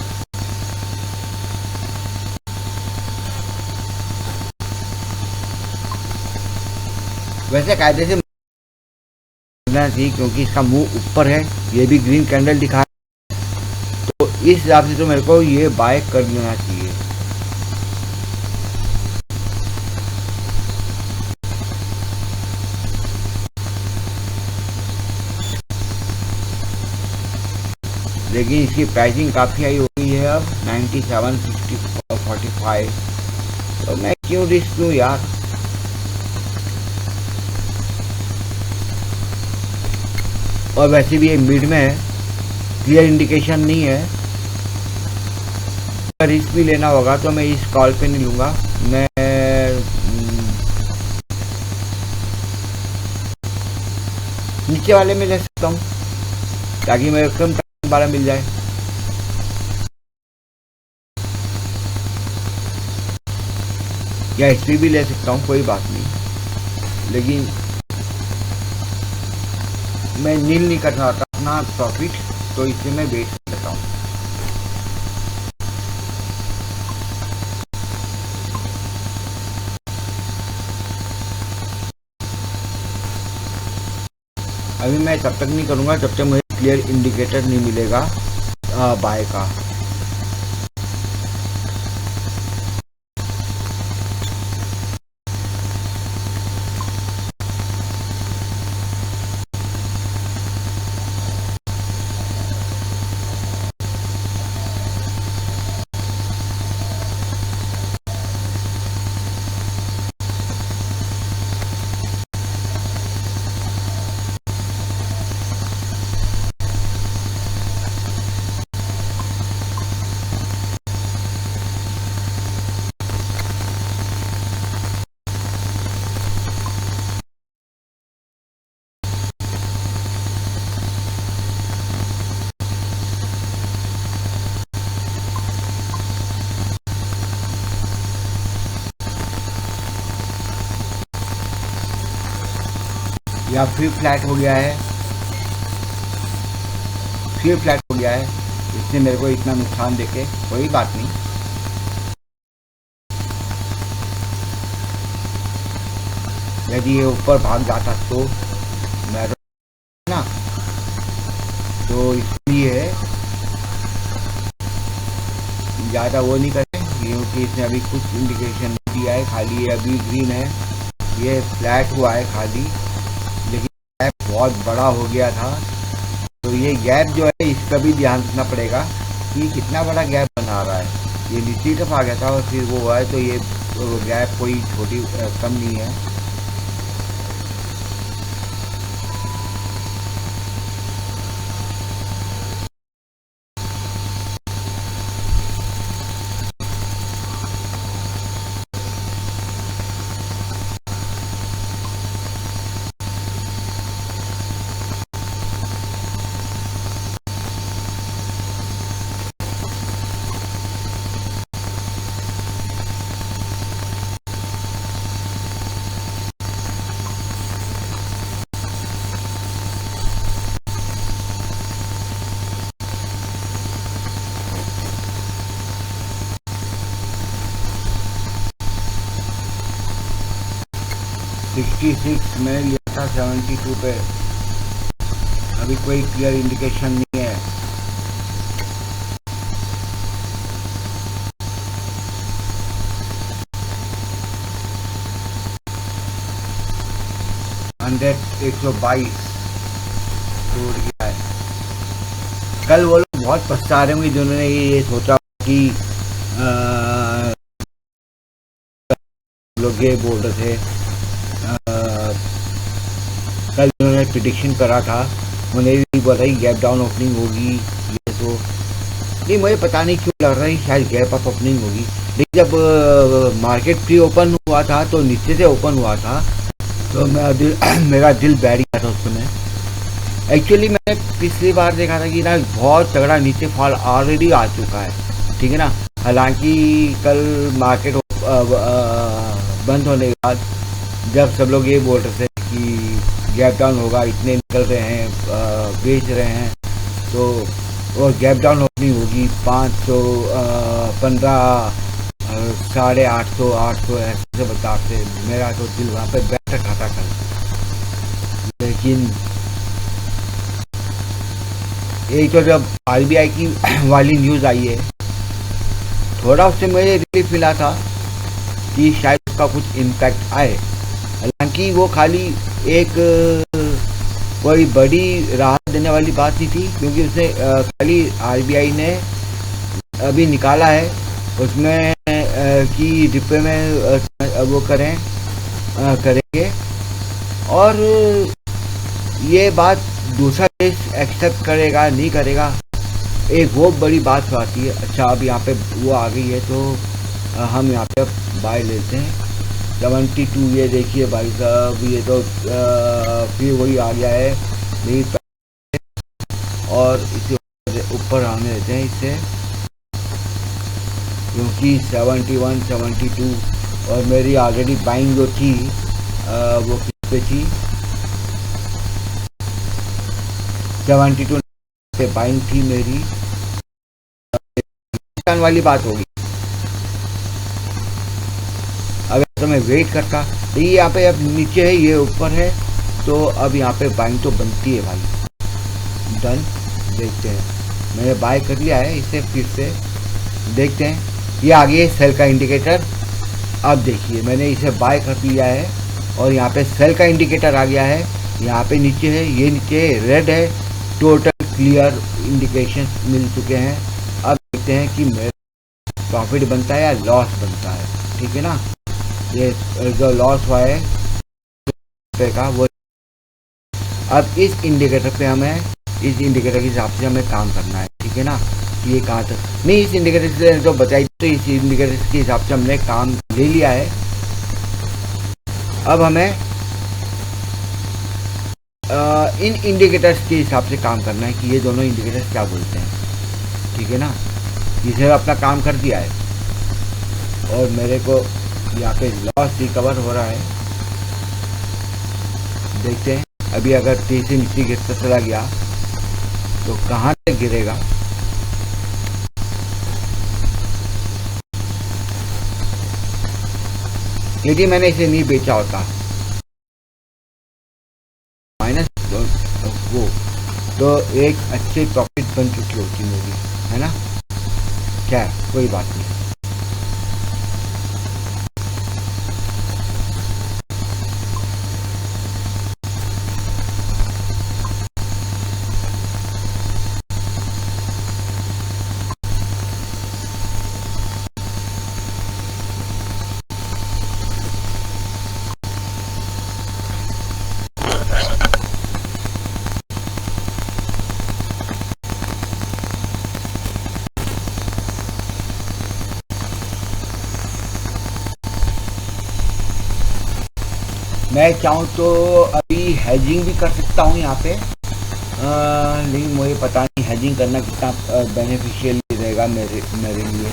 वैसे कायदे से चाहिए, क्योंकि इसका मुंह ऊपर है, ये भी ग्रीन कैंडल दिखा है, तो इस हिसाब से तो मेरे को ये बाय कर लेना चाहिए। लेकिन इसकी प्राइसिंग काफ़ी हाई हो गई है अब, 97, 60, 45। तो मैं क्यों रिस्क लूँ यार। और वैसे भी ये मिड में है, क्लियर इंडिकेशन नहीं है। अगर रिस्क भी लेना होगा तो मैं इस कॉल पे नहीं लूँगा, मैं नीचे वाले में ले सकता हूँ, ताकि मेरे कम टाइम वाला मिल जाए। या हिस्ट्री भी ले सकता हूँ, कोई बात नहीं, लेकिन मैं नील नहीं करना चाहता अपना प्रॉफिट, तो इसे मैं वेट कर लेता हूँ। अभी मैं तब तक नहीं करूँगा जब तक मुझे क्लियर इंडिकेटर नहीं मिलेगा बाय का। या फिर फ्लैट हो गया है, फिर फ्लैट हो गया है। इसने मेरे को इतना नुकसान देके, कोई बात नहीं। यदि ये ऊपर भाग जाता तो मैं ना, तो इसलिए ज़्यादा वो नहीं करें, क्योंकि इसने अभी कुछ इंडिकेशन नहीं दिया है, खाली ये अभी ग्रीन है, ये फ्लैट हुआ है खाली, लेकिन गैप बहुत बड़ा हो गया था। तो ये गैप जो है इसका भी ध्यान रखना पड़ेगा कि कितना बड़ा गैप बना रहा है। ये नीचे तरफ आ गया था और फिर वो हुआ है, तो ये गैप कोई छोटी कम नहीं है। सिक्स में लिया था, 72 पे। अभी कोई क्लियर इंडिकेशन नहीं है। हंड्रेड 122 टूट गया है। कल वो लोग बहुत पछता रहे होंगे जिन्होंने ये सोचा कि लोग ये बोल रहे थे, कल उन्होंने प्रिडिक्शन करा था, उन्हें भी बोला कि गैप डाउन ओपनिंग होगी, ये तो नहीं, मुझे पता नहीं क्यों लग रहा है शायद गैप अप ओपनिंग होगी। लेकिन जब मार्केट प्री ओपन हुआ था तो नीचे से ओपन हुआ था, तो मेरा दिल बैठ गया था उस समय। एक्चुअली मैंने पिछली बार देखा था कि ना बहुत तगड़ा नीचे फॉल ऑलरेडी आ चुका है, ठीक है ना। हालांकि कल मार्केट बंद होने के बाद जब सब लोग ये बोल रहे थे कि गैप डाउन होगा, इतने निकल रहे हैं, बेच रहे हैं, तो वो गैप डाउन ओपनिंग होगी 515, 850, 800 ऐसे बताते, मेरा तो दिल वहाँ पे बैठ रखा था कल। लेकिन यही तो जब RBI की वाली न्यूज़ आई है, थोड़ा उससे मुझे रिलीफ मिला था कि शायद उसका कुछ इम्पैक्ट आए। हालांकि वो खाली एक कोई बड़ी राहत देने वाली बात नहीं थी, क्योंकि उसने खाली RBI ने अभी निकाला है उसमें कि डिब्बे में वो करेंगे, और ये बात दूसरा देश एक्सेप्ट करेगा नहीं करेगा, एक वो बड़ी बात आती है। अच्छा, अब यहाँ पे वो आ गई है, तो हम यहाँ पे बाय लेते हैं 72। ये देखिए भाई साहब, ये तो फिर वही आ गया है मेरी, और इसे ऊपर आने देते हैं इससे, क्योंकि 71, 72 और मेरी ऑलरेडी बाइंग जो थी वो किस पे थी, 72 पे बाइंग थी मेरी, वाली बात होगी। अगर तो मैं वेट करता, तो ये यहाँ पे अब नीचे है, ये ऊपर है, तो अब यहाँ पे बाइंग तो बनती है भाई। डन, देखते हैं, मैंने बाय कर लिया है इसे, फिर से देखते हैं। ये आ गया सेल का इंडिकेटर। अब देखिए मैंने इसे बाय कर लिया है और यहाँ पे सेल का इंडिकेटर आ गया है, यहाँ पे नीचे है, ये नीचे रेड है, टोटल क्लियर इंडिकेशन मिल चुके हैं। अब देखते हैं कि मेरा प्रॉफिट बनता है या लॉस बनता है, ठीक है ना। ये जो लॉस हुआ है का वो, अब इस इंडिकेटर पे हमें, इस इंडिकेटर के हिसाब से हमें काम करना है, ठीक है ना। ये कहाँ तक नहीं, इस इंडिकेटर से जो बताई, तो इस इंडिकेटर के हिसाब से हमने काम ले लिया है। अब हमें इन इंडिकेटर्स के हिसाब से काम करना है कि ये दोनों इंडिकेटर्स क्या बोलते हैं, ठीक है ना। इसे अपना काम कर दिया है और मेरे को यहाँ पे लॉस रिकवर हो रहा है, देखते हैं। अभी अगर तेजी से नीचे गिरता चला गया तो कहाँ तक गिरेगा। यदि मैंने इसे नहीं बेचा होता माइनस वो, तो एक अच्छी प्रॉफिट बन चुकी होती मेरी, है ना। क्या है, कोई बात नहीं। मैं चाहूँ तो अभी हैजिंग भी कर सकता हूँ यहाँ पे, लेकिन मुझे पता नहीं हैजिंग करना कितना बेनिफिशियल रहेगा मेरे लिए।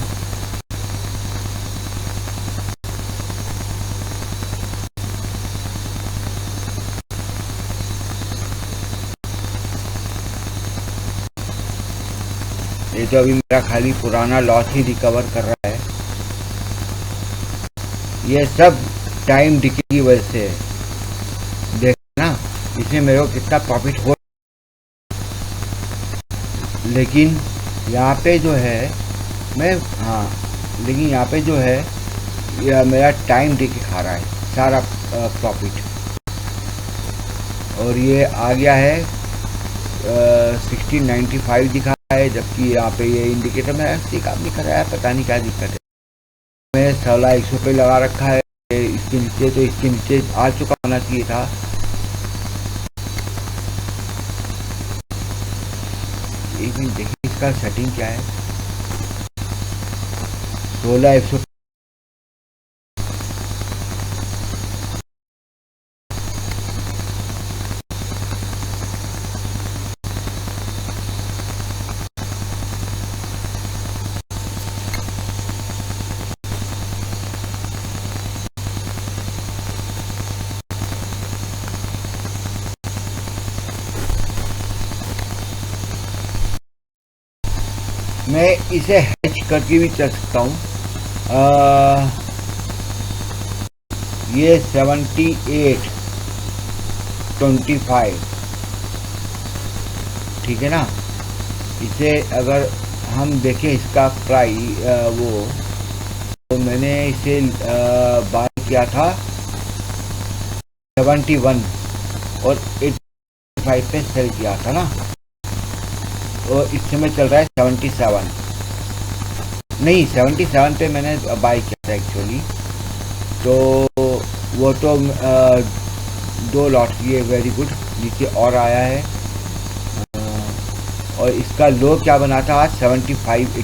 ये तो अभी मेरा खाली पुराना लॉस ही रिकवर कर रहा है। ये सब टाइम डिके की वजह से है, देखना इसमें मेरे को कितना प्रॉफिट हो। लेकिन यहाँ पे जो है मैं, हाँ, लेकिन यहाँ पे जो है यह मेरा टाइम डिके खा रहा है सारा प्रॉफिट। और ये आ गया है 1695 दिखा रहा है, जबकि यहाँ पे ये इंडिकेटर में ऐसी काम नहीं कर रहा है, पता नहीं क्या दिक्कत है। मैं 16,100 पे लगा रखा है, इसके नीचे तो इसके नीचे आ चुका होना चाहिए था। एक मिनट देखिए इसका सेटिंग क्या है। 16,100 मैं इसे हैच करके भी चल सकता हूँ। ये 78.25, ठीक है ना। इसे अगर हम देखें इसका प्राइस वो, तो मैंने इसे बाय किया था 71 और 85 पे सेल किया था ना। और इस समय चल रहा है 77, नहीं 77 पे मैंने बाय किया था एक्चुअली। तो वो तो 2 लॉट ये वेरी गुड नीचे और आया है। और इसका लो क्या बना था आज 75,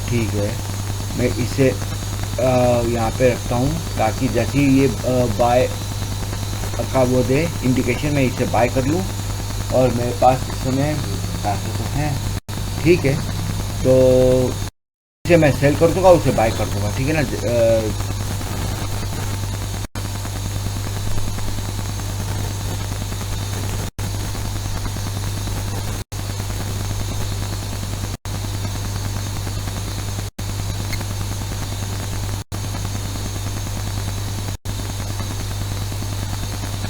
ठीक है। मैं इसे यहाँ पे रखता हूँ ताकि जैसे ही ये बाय का वो दे इंडिकेशन, मैं इसे बाय कर लूँ। और मेरे पास इस समय पैसे तो हैं, ठीक है। तो इसे मैं सेल कर दूंगा, उसे बाय कर दूंगा, ठीक है ना।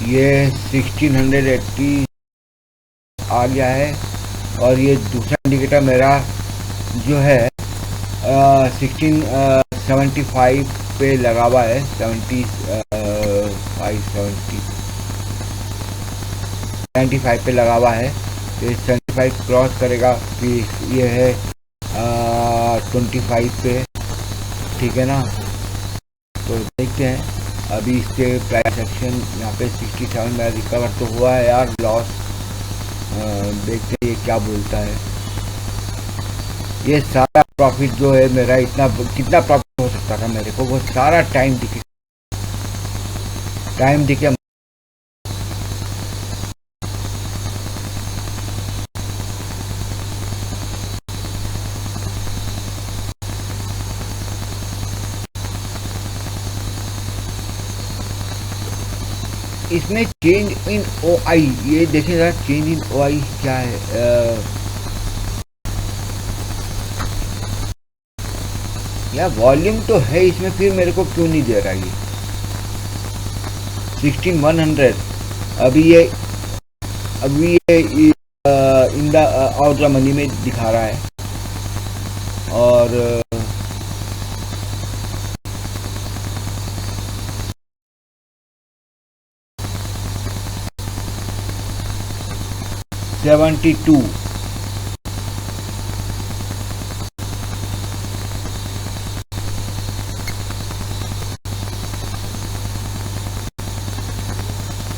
ये 1680 आ गया है। और ये दूसरा इंडिकेटर मेरा जो है 1675 पे लगा हुआ है, 75 पे लगा हुआ है। तो ये 75 क्रॉस करेगा, फिर ये है 25 पे, ठीक है ना। तो देखते हैं अभी इसके प्राइस एक्शन। यहाँ पे 67 में रिकवर तो हुआ है यार, लॉस देखते हैं ये क्या बोलता है। ये सारा प्रॉफिट जो है मेरा, इतना कितना प्रॉफिट हो सकता था मेरे को, वो सारा टाइम दिखे। इसमें चेंज इन ओ आई, ये देखें जरा चेंज इन ओ आई क्या है। यार वॉल्यूम तो है इसमें, फिर मेरे को क्यों नहीं दे रहा ये 16100। अभी ये in the out the money में दिखा रहा है। और 72।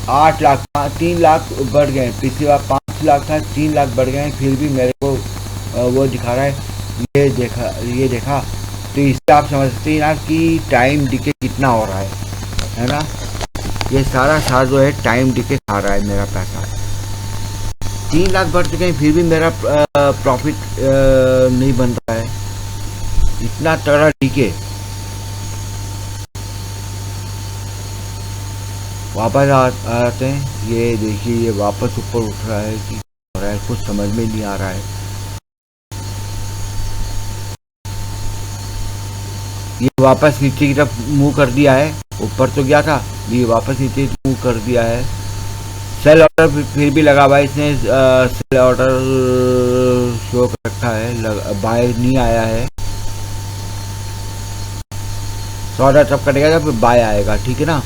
आठ लाख 3 लाख बढ़ गए, पिछली बार 5 लाख था, 3 लाख बढ़ गए, फिर भी मेरे को वो दिखा रहा है। ये देखा तो इससे आप समझ सकते हैं ना कि टाइम डिके कितना हो रहा है ना। ये सारा जो है टाइम डिके खा रहा है मेरा पैसा। 3 लाख बढ़ चुके हैं, फिर भी मेरा प्रॉफिट नहीं बन रहा है, इतना तगड़ा डिके। वापस आते हैं, ये देखिए ये वापस ऊपर उठ रहा है कि हो रहा है, कुछ समझ में नहीं आ रहा है। ये वापस नीचे की तरफ मूव कर दिया है, ऊपर तो गया था, ये वापस नीचे मूव कर दिया है। सेल ऑर्डर फिर भी लगा हुआ है इसने, सेल ऑर्डर शो कर रखा है, बाय नहीं आया है। ऑर्डर तब कटेगा फिर बाय आएगा, ठीक है ना।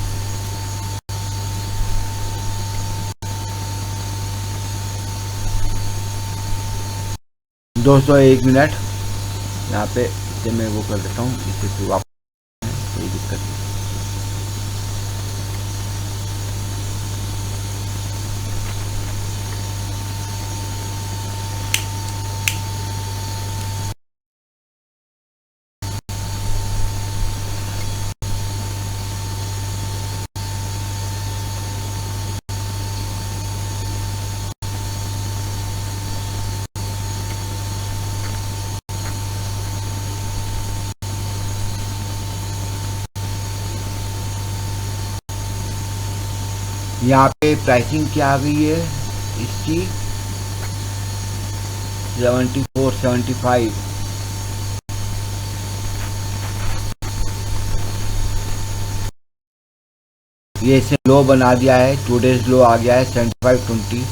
दोस्तों 1 मिनट यहाँ पे से मैं वो कर देता हूँ, इससे फिर वापस कोई दिक्कत नहीं। यहाँ पे प्राइसिंग क्या आ गई है इसकी, 74 75। ये इसे लो बना दिया है, 2 डेज लो आ गया है 75.20,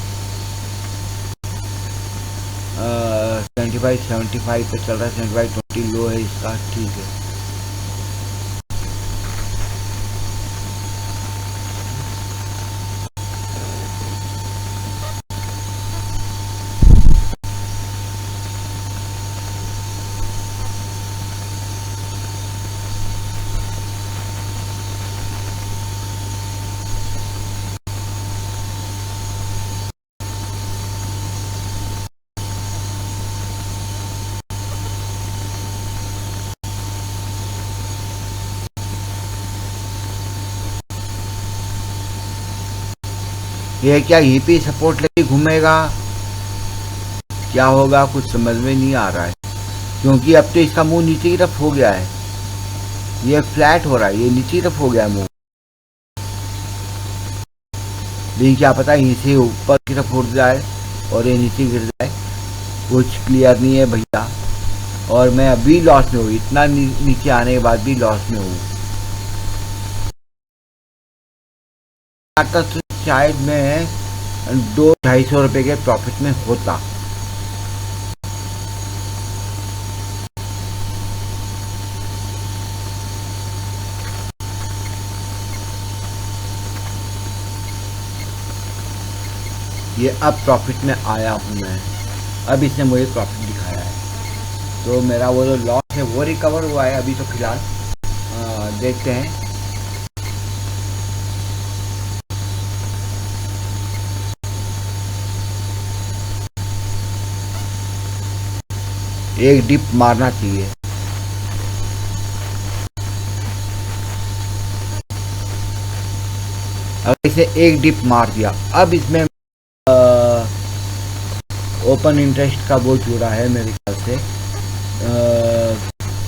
75.75 पे चल रहा है, 75.20 लो है इसका, ठीक है। ये क्या यहीं पे सपोर्ट लेके घूमेगा, क्या होगा कुछ समझ में नहीं आ रहा है, क्योंकि अब तो इसका मुंह नीचे की तरफ हो गया है, ये फ्लैट हो रहा है, ये नीचे की तरफ हो गया है मुंह। लेकिन क्या पता यहीं से ऊपर की तरफ उड़ जाए और ये नीचे गिर जाए, कुछ क्लियर नहीं है भैया। और मैं अभी लॉस में हूँ, इतना नीचे आने के बाद भी लॉस में हूँ। तो शायद मैं 200-250 रुपए के प्रॉफिट में होता। ये अब प्रॉफिट में आया हूँ मैं, अब इसने मुझे प्रॉफिट दिखाया है, तो मेरा वो जो लॉस है वो रिकवर हुआ है अभी तो फिलहाल। देखते हैं। एक डिप मारना चाहिए, अगर इसे एक डिप मार दिया, अब इसमें ओपन इंटरेस्ट का वो जुड़ा है मेरे ख्याल से,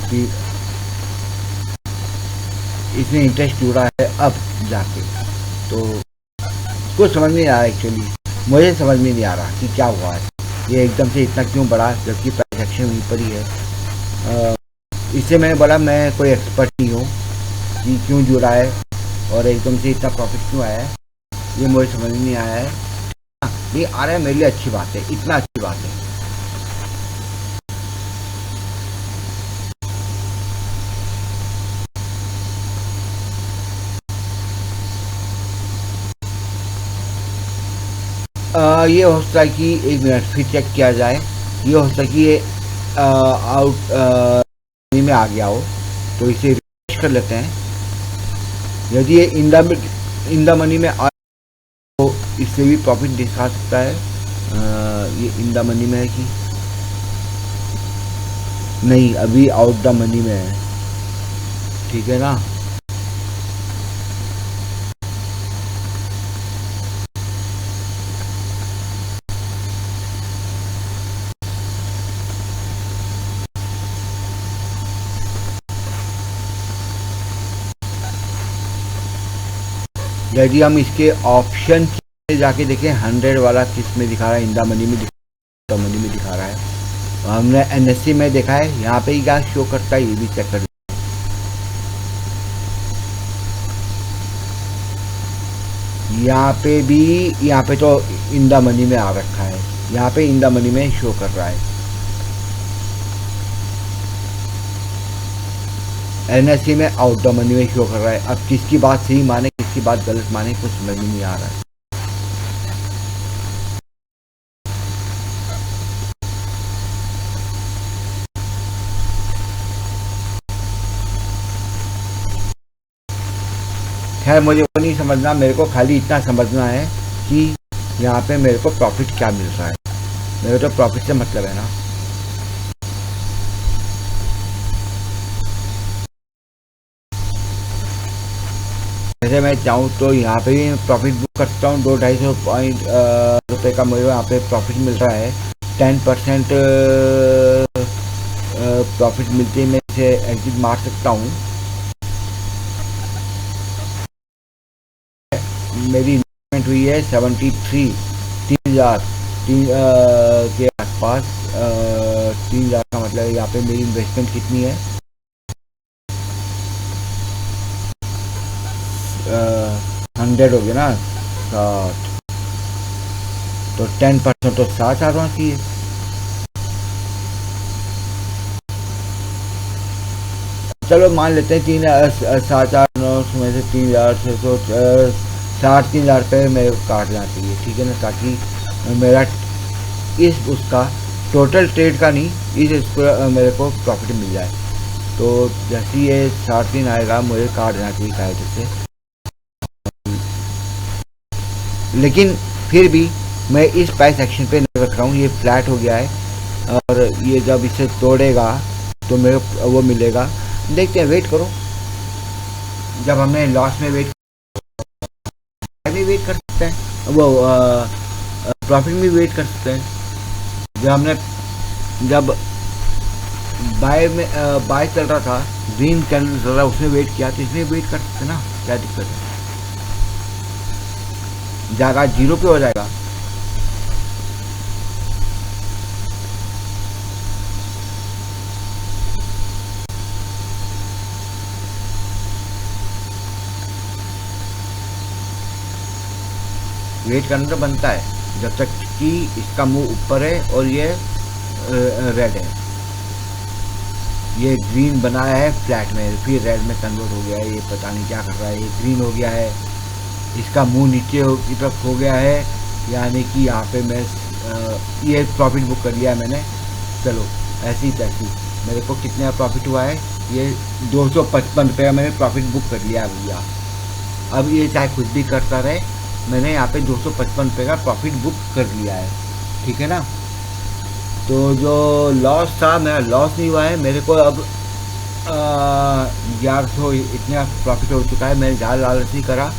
कि इसमें इंटरेस्ट जुड़ा है अब जाके, तो कुछ समझ नहीं आ रहा एक्चुअली, मुझे समझ में नहीं आ रहा कि क्या हुआ है, ये एकदम से इतना क्यों बढ़ा, जबकि प्राइस एक्शन वहीं पर ही है। इससे मैंने बोला मैं कोई एक्सपर्ट नहीं हूँ कि क्यों जुड़ा है और एकदम से इतना प्रॉफिट क्यों आया है, ये मुझे समझ नहीं आया है। ये आ रहा है मेरे लिए अच्छी बात है, इतना अच्छी बात है। ये हो सकता है कि एक मिनट फिर चेक किया जाए, ये हो सकता है कि ये आउट में आ गया हो, तो इसे रिफ्रेश कर लेते हैं। यदि ये इन द मनी में आ तो इससे भी प्रॉफिट दिखा सकता है। ये इन द मनी में है कि नहीं, अभी आउट द मनी में है, ठीक है ना। यदि हम इसके ऑप्शन में जाके देखें 100 वाला किस में दिखा रहा है, इंदा मनी में मनी में दिखा रहा है। हमने एनएससी में देखा है, यहाँ पे ही क्या शो करता है ये भी चेक कर। यहाँ पे भी, यहाँ पे तो इंदा मनी में आ रखा है, यहाँ पे इंदा मनी में शो कर रहा है। एनएससी में आउट द मनी में शो कर रहा है। अब किसकी बात सही माने किसकी बात गलत माने कुछ समझ में नहीं आ रहा है। खैर मुझे वो नहीं समझना, मेरे को खाली इतना समझना है कि यहाँ पे मेरे को प्रॉफिट क्या मिल रहा है, मेरे तो प्रॉफिट से मतलब है ना। जैसे मैं चाहूँ तो यहाँ पे भी प्रॉफिट बुक करता हूँ, 200-250 पॉइंट रुपये का मुझे यहाँ पे प्रॉफिट मिल रहा है। 10% प्रॉफिट मिलते ही मैं इसे एग्जिट मार सकता हूँ। मेरी इन्वेस्टमेंट हुई है 3,000 के आसपास। 3,000 का मतलब यहाँ पे मेरी इन्वेस्टमेंट कितनी है, 100 हो गया ना, 60, तो 10% तो 7,000 होना चाहिए। चलो मान लेते हैं 7,900 में से 3,600, 3,500 रुपये मेरे को काटना चाहिए, ठीक है ना, ताकि मेरा इस उसका टोटल ट्रेड का नहीं, इस मेरे को प्रॉफिट मिल जाए। तो जैसे ये 3,500 आएगा मुझे काट देना चाहिए कायदे से। लेकिन फिर भी मैं इस प्राइस एक्शन पे नहीं रख रहा हूँ, ये फ्लैट हो गया है और ये जब इसे तोड़ेगा तो मेरे वो मिलेगा। देखते हैं, वेट करो। जब हमने लॉस में वेट भी वेट कर सकते हैं, वो प्रॉफिट में वेट कर सकते हैं। जब बाय चल रहा था, ग्रीन कैंडल चल रहा, उसमें वेट किया, तो इसमें वेट कर सकते ना, क्या दिक्कत है। जाएगा 0 पे हो जाएगा। वेट करना तो बनता है जब तक कि इसका मुंह ऊपर है और ये रेड है। ये ग्रीन बनाया है फ्लैट में, फिर रेड में कन्वर्ट हो गया है, ये पता नहीं क्या कर रहा है। ये ग्रीन हो गया है, इसका मुंह नीचे की तरफ हो गया है, यानी कि यहाँ पे मैं ये प्रॉफिट बुक कर लिया है मैंने। चलो ऐसी तैसी मेरे को कितने का प्रॉफिट हुआ है, ये 255 रुपये का मैंने प्रॉफिट बुक कर लिया है भैया। अब ये चाहे कुछ भी करता रहे, मैंने यहाँ पे 255 रुपये का प्रॉफिट बुक कर लिया है, ठीक है ना। तो जो लॉस था मेरा लॉस नहीं हुआ है, मेरे को अब 1100 इतना प्रॉफिट हो चुका है। मैंने ज़्यादा लालच नहीं करा,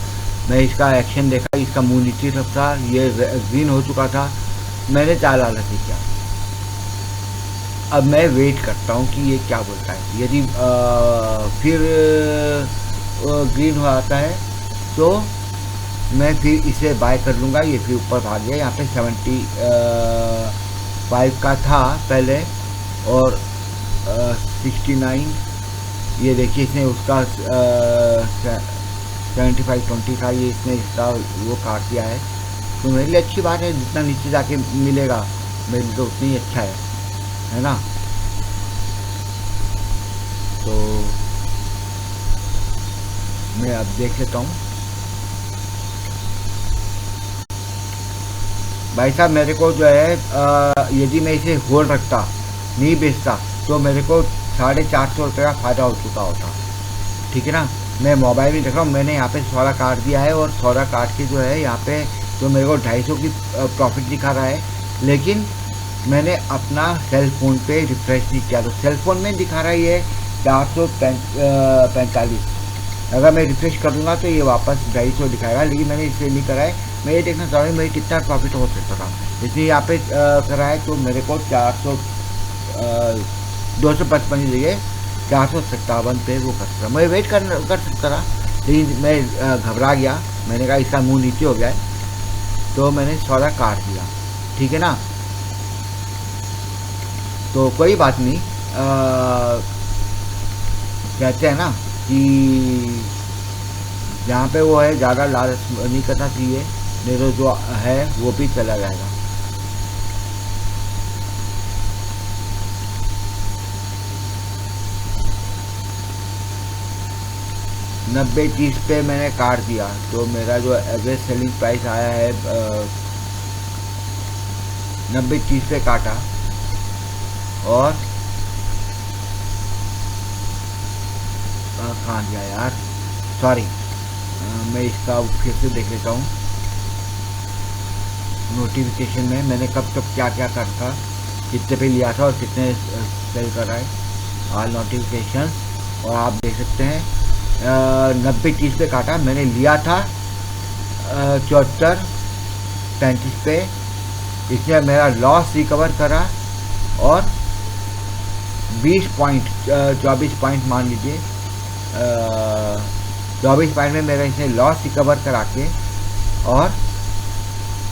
मैं इसका एक्शन देखा, इसका मुंह नीचे तरफ था, ये ग्रीन हो चुका था, मैंने ज़्यादा लालच नहीं किया। अब मैं वेट करता हूँ कि ये क्या बोलता है। यदि फिर ग्रीन हो आता है तो मैं फिर इसे बाय कर लूँगा। ये फिर ऊपर भाग गया, यहाँ पे 75 का था पहले और 69, ये देखिए इसने उसका 75-20 था, ये इसने इसका वो काट दिया है। तो मेरे लिए अच्छी बात है, जितना नीचे जाके मिलेगा मेरे लिए तो उतना ही अच्छा है ना। तो मैं अब देख लेता हूँ भाई साहब। मेरे को जो है यदि मैं इसे होल्ड रखता, नहीं बेचता, तो मेरे को 450 रुपये का फ़ायदा हो चुका होता। ठीक है ना। मैं मोबाइल में देख रहा हूँ, मैंने यहाँ पे सौदा काट दिया है और सौदा काट के जो है यहाँ पे तो मेरे को 250 की प्रॉफिट दिखा रहा है, लेकिन मैंने अपना सेल फ़ोन पे रिफ्रेश नहीं किया, तो सेल फ़ोन में दिखा रहा है ये 445। अगर मैं रिफ्रेश कर दूंगा तो ये वापस 250 दिखाएगा, लेकिन मैंने इसे नहीं करा है। मैं ये देखना चाह रहा हूँ मेरी कितना प्रॉफिट हो सकता था, इसलिए यहाँ पे करा है। तो मेरे को 255 की जगह 457 पे वो कर सकता, मैं वेट कर सकता था, लेकिन मैं घबरा गया। मैंने कहा इसका मुंह नीचे हो गया है, तो मैंने सौदा काट दिया। ठीक है ना। तो कोई बात नहीं, कहते हैं ना कि जहाँ पे वो है ज़्यादा लालच नहीं करना चाहिए, नहीं तो जो है वो भी चला जाएगा। नब्बे 30 पे मैंने काट दिया, तो मेरा जो एवरेज सेलिंग प्राइस आया है 90-30 पे काटा और कहाँ गया यार, सॉरी, मैं इसका फिर से देख लेता हूँ। नोटिफिकेशन में मैंने कब क्या क्या करा था, कितने पे लिया था और कितने सेल कर रहा है, ऑल नोटिफिकेशन। और आप देख सकते हैं 90-30 पे काटा, मैंने लिया था 74-35 पे, इसने मेरा लॉस रिकवर करा और 20 पॉइंट 24 पॉइंट मान लीजिए, 24 पॉइंट में मेरा इसने लॉस रिकवर करा के और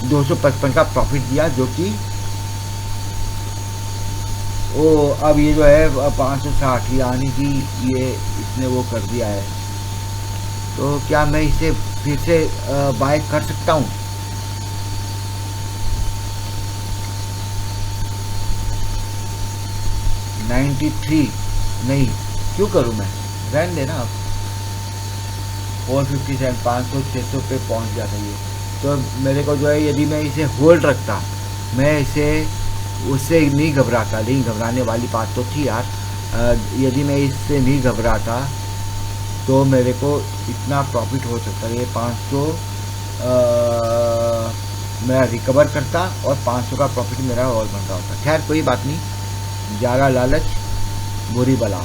255 का प्रॉफिट दिया, जो कि वो अब ये जो है 560 यानी कि ये इसने वो कर दिया है। तो क्या मैं इसे फिर से बाय कर सकता हूँ? नहीं, क्यों करूँ मैं, रहने देना आप। 457 500-600 पे पहुँच जाता ये। तो मेरे को जो है यदि मैं इसे होल्ड रखता, मैं इसे उससे नहीं घबराता, लेकिन घबराने वाली बात तो थी यार। यदि मैं इससे नहीं घबराता तो मेरे को इतना प्रॉफिट हो सकता है। ये 500 मेरा रिकवर करता और 500 का प्रॉफिट मेरा और बनता होता। खैर कोई बात नहीं, ज़्यादा लालच बुरी बला।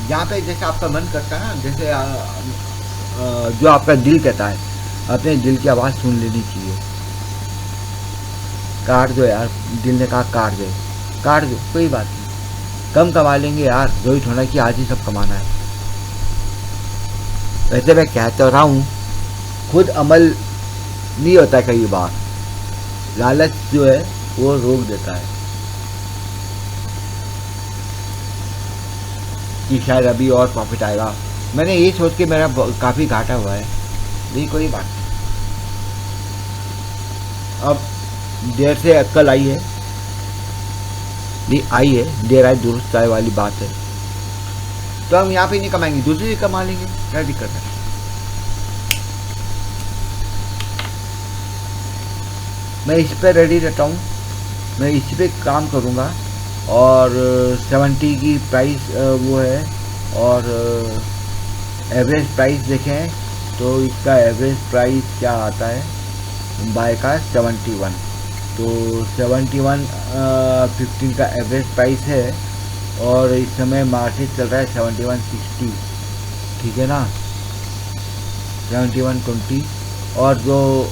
जहाँ पे जैसे आपका मन करता है ना, जैसे जो आपका दिल कहता है, अपने दिल की आवाज़ सुन लेनी चाहिए। काट दो यार, दिल ने कहा काट दे, काट दो, कोई बात नहीं, कम कमा लेंगे यार, जोई थोड़ा कि आज ही सब कमाना है। वैसे मैं कहता रहा हूँ, खुद अमल नहीं होता, कई बार लालच जो है वो रोक देता है कि शायद अभी और प्रॉफिट आएगा। मैंने ये सोच के मेरा काफ़ी घाटा हुआ है, लेकिन कोई बात नहीं, अब देर से अक्ल आई है, नहीं आई है, देर आई दुरुस्त आए वाली बात है। तो हम यहाँ पे नहीं कमाएंगे, दूसरी कमा लेंगे, क्या दिक्कत है। मैं इस पे रेडी रहता हूँ, मैं इसी पे काम करूँगा। और 70 की प्राइस वो है, और एवरेज प्राइस देखें तो इसका एवरेज प्राइस क्या आता है बाय का 71। तो 71.15 का एवरेज प्राइस है और इस समय मार्केट चल रहा है 71.60। ठीक है ना, 71.20। और जो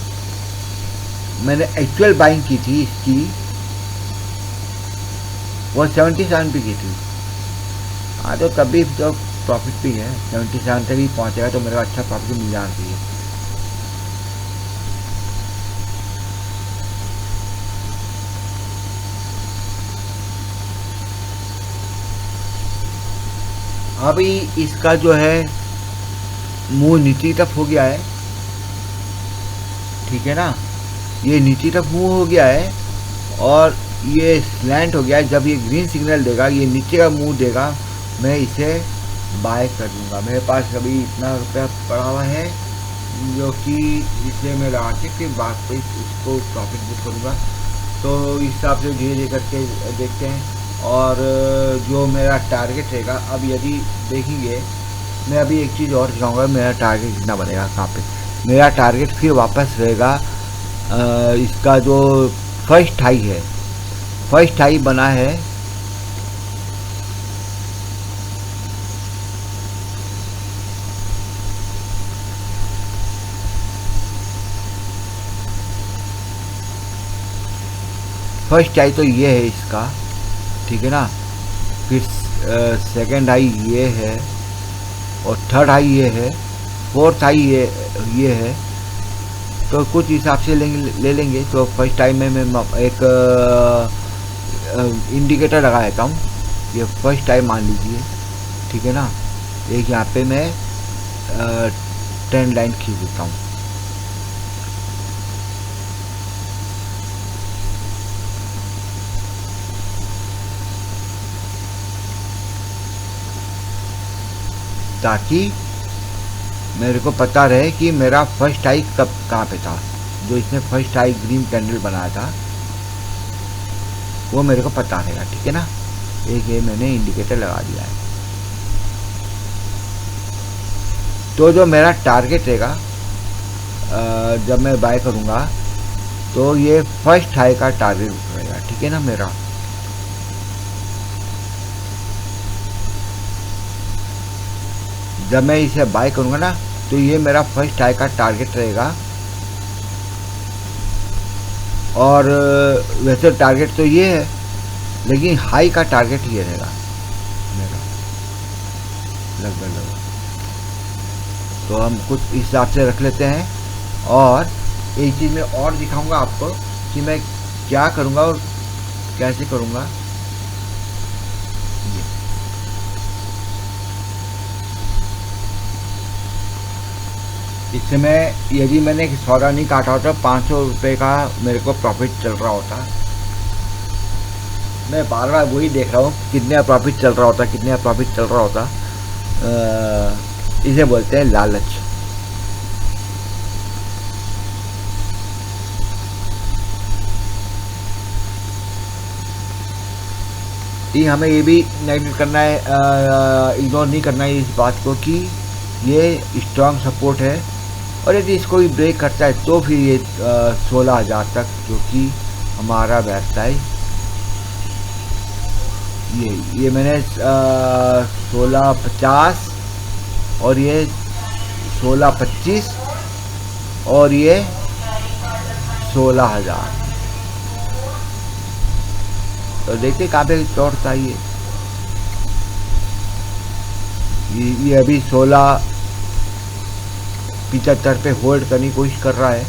मैंने एक्चुअल बाइंग की थी इसकी वो 77 पे की थी। हाँ, तो तभी तो प्रॉफिट भी है, 77 तक भी पहुँचेगा तो मेरा अच्छा प्रॉफिट मिल जाना चाहिए। अभी इसका जो है मुंह नीचे तरफ हो गया है, ठीक है ना, ये नीचे तरफ मुंह हो गया है और ये स्लैंट हो गया है। जब ये ग्रीन सिग्नल देगा, ये नीचे का मुंह देगा, मैं इसे बाय कर दूंगा। मेरे पास अभी इतना रुपया पड़ा हुआ है जो कि इसे मैं लगा के फिर बाद पे इसको प्रॉफिट बुक करूँगा। तो इस हिसाब से धीरे धीरे करके देखते हैं। और जो मेरा टारगेट रहेगा, अब यदि देखेंगे, मैं अभी एक चीज़ और दिखाऊंगा मेरा टारगेट कितना बनेगा कहाँ पे। मेरा टारगेट फिर वापस रहेगा इसका जो फर्स्ट हाई है, फर्स्ट हाई बना है फर्स्ट हाई तो ये है इसका, ठीक है ना। फिर सेकंड हाई ये है और थर्ड हाई ये है, फोर्थ हाई ये है। तो कुछ हिसाब से ले लेंगे। तो फर्स्ट टाइम में मैं एक इंडिकेटर लगा देता हूँ। ये फर्स्ट टाइम मान लीजिए, ठीक है ना। एक यहाँ पे मैं ट्रेंड लाइन खींच देता हूँ। ताकि मेरे को पता रहे कि मेरा फर्स्ट हाई कब कहाँ पे था। जो इसने फर्स्ट हाई ग्रीन कैंडल बनाया था वो मेरे को पता रहेगा, ठीक है ना। एक ये मैंने इंडिकेटर लगा दिया है। तो जो मेरा टारगेट रहेगा जब मैं बाय करूँगा तो ये फर्स्ट हाई का टारगेट रहेगा, ठीक है ना मेरा। जब मैं इसे बाय करूँगा ना तो ये मेरा फर्स्ट हाई का टारगेट रहेगा। और वैसे टारगेट तो ये है, लेकिन हाई का टारगेट ये रहेगा मेरा लगभग। तो हम कुछ इस हिसाब से रख लेते हैं। और एक चीज़ मैं और दिखाऊंगा आपको कि मैं क्या करूँगा और कैसे करूँगा। इससे मैं यदि मैंने सौदा नहीं काटा होता 500 रुपये का मेरे को प्रॉफिट चल रहा होता। मैं बार बार वही देख रहा हूँ कितने प्रॉफिट चल रहा होता, कितने प्रॉफिट चल रहा होता। इसे बोलते हैं लालच। हमें ये भी नेगलेक्ट करना है, इग्नोर नहीं करना है इस बात को कि ये स्ट्रॉन्ग सपोर्ट है। और यदि इसको भी ब्रेक करता है तो फिर ये 16,000 तक जो कि हमारा बैठता है। ये मैंने 1650 और ये 1625 और ये 16,000। तो देखते कहाँ पे चौड़ता है ये अभी 1675 पे होल्ड करने की कोशिश कर रहा है।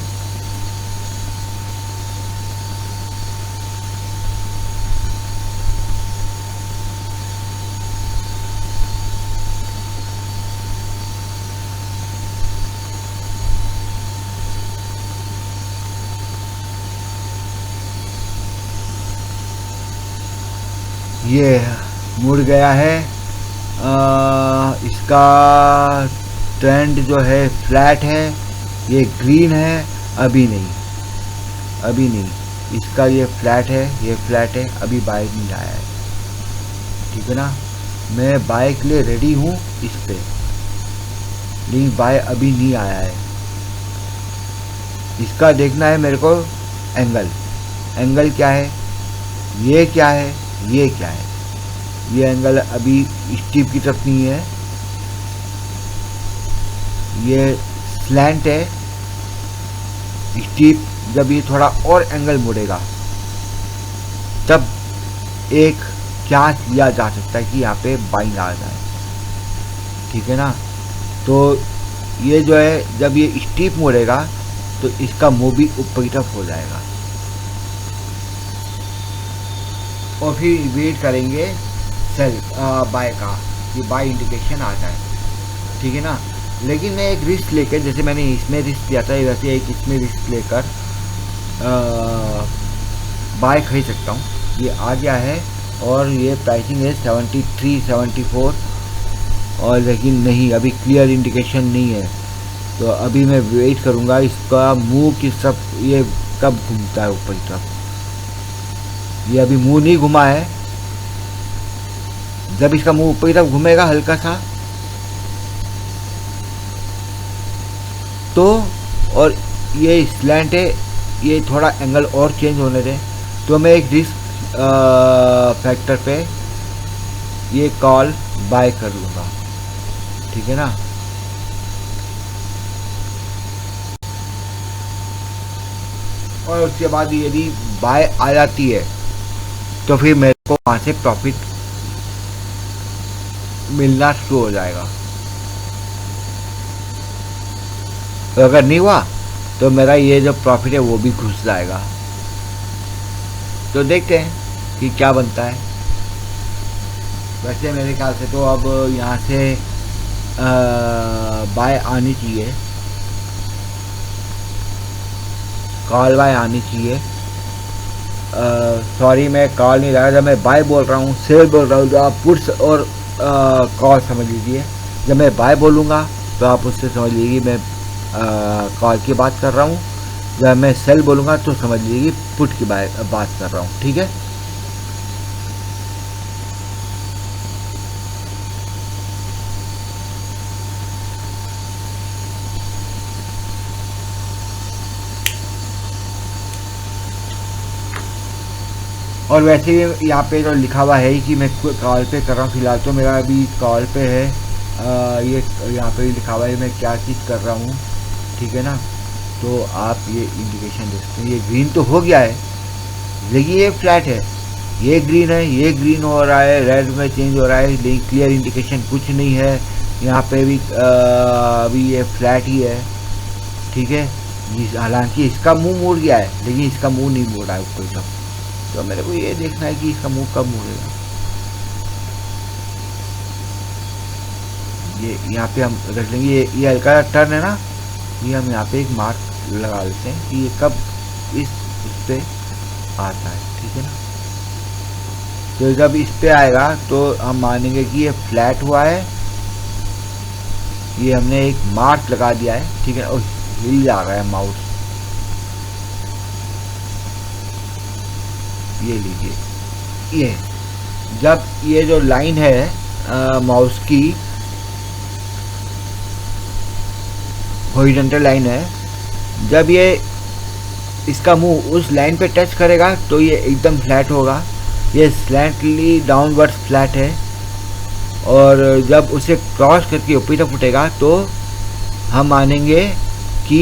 ये मुड़ गया है। इसका ट्रेंड जो है फ्लैट है, ये ग्रीन है, अभी नहीं। इसका ये फ्लैट है, ये फ्लैट है, अभी बाय नहीं आया है, ठीक है ना। मैं बाय के लिए रेडी हूँ इस पे, लेकिन बाय अभी नहीं आया है। इसका देखना है मेरे को एंगल क्या है, ये क्या है, ये क्या है। ये एंगल अभी स्टीप की तरफ नहीं है, ये स्लैंट है। स्टीप जब ये थोड़ा और एंगल मुड़ेगा तब एक क्या किया जा सकता है कि यहाँ पे बाइंग आ जाए। ठीक है ना। तो ये जो है जब ये स्टीप मुड़ेगा तो इसका मुंह भी ऊपर की तरफ हो जाएगा और फिर वेट करेंगे सेल बाय का, कि बाय इंडिकेशन आ जाए, ठीक है ना। लेकिन मैं एक रिस्क लेकर, जैसे मैंने इसमें रिस्क लिया था वैसे एक इसमें रिस्क लेकर बाय खरीद सकता हूँ। ये आ गया है और ये प्राइसिंग है 73 74, और लेकिन नहीं, अभी क्लियर इंडिकेशन नहीं है। तो अभी मैं वेट करूँगा इसका मुंह की सब ये कब घूमता है ऊपर की तरफ। ये अभी मुंह नहीं घुमा है, जब इसका मुंह ऊपर की तरफ घूमेगा हल्का सा तो, और ये स्लैंट है, ये थोड़ा एंगल और चेंज होने दें, तो मैं एक रिस्क फैक्टर पे ये कॉल बाय कर लूँगा, ठीक है ना। और उसके बाद यदि बाय आ जाती है तो फिर मेरे को वहाँ से प्रॉफिट मिलना शुरू हो जाएगा। तो अगर नहीं हुआ तो मेरा ये जो प्रॉफिट है वो भी घुस जाएगा। तो देखते हैं कि क्या बनता है। वैसे मेरे ख्याल से तो अब यहाँ से बाय आनी चाहिए, कॉल बाय आनी चाहिए। सॉरी मैं कॉल नहीं लगा, जब मैं बाय बोल रहा हूँ, सेल बोल रहा हूँ, तो आप पुट्स और कॉल समझ लीजिए। जब मैं बाय बोलूँगा तो आप उससे समझ लीजिए मैं कॉल की बात कर रहा हूँ। जब मैं सेल बोलूँगा तो समझ लीजिए पुट की बात कर रहा हूँ, ठीक है। और वैसे यहाँ पे जो लिखा हुआ है कि मैं कॉल पे कर रहा हूँ, फिलहाल तो मेरा अभी कॉल पे है। ये यहाँ पे लिखा हुआ है मैं क्या चीज़ कर रहा हूँ, ठीक है ना। तो आप ये इंडिकेशन देख सकते हैं, ये ग्रीन तो हो गया है लेकिन ये फ्लैट है, ये ग्रीन है, ये ग्रीन हो रहा है, रेड में चेंज हो रहा है, लेकिन क्लियर इंडिकेशन कुछ नहीं है। यहाँ पे भी अभी ये फ्लैट ही है, ठीक है। हालांकि इसका मुंह मुड़ गया है लेकिन इसका मुंह नहीं मुड़ रहा है ऊपर तक। तो मेरे को ये देखना है कि इसका मुंह कब मुड़ेगा। ये यहाँ पे हम रख लेंगे, ये हल्का टर्न है ना, ये हम यहाँ पे एक मार्क लगा लेते हैं कि ये कब इस पे आता है, ठीक है ना। तो जब इस पे आएगा तो हम मानेंगे कि ये फ्लैट हुआ है, ये हमने एक मार्क लगा दिया है, ठीक है। और हिल जा रहा है माउस, ये लीजिए। ये जब ये जो लाइन है माउस की हॉरिजॉन्टल लाइन है, जब ये इसका मुंह उस लाइन पे टच करेगा तो ये एकदम फ्लैट होगा। ये स्लैंटली डाउनवर्ड फ्लैट है, और जब उसे क्रॉस करके ऊपर तक उठेगा तो हम मानेंगे कि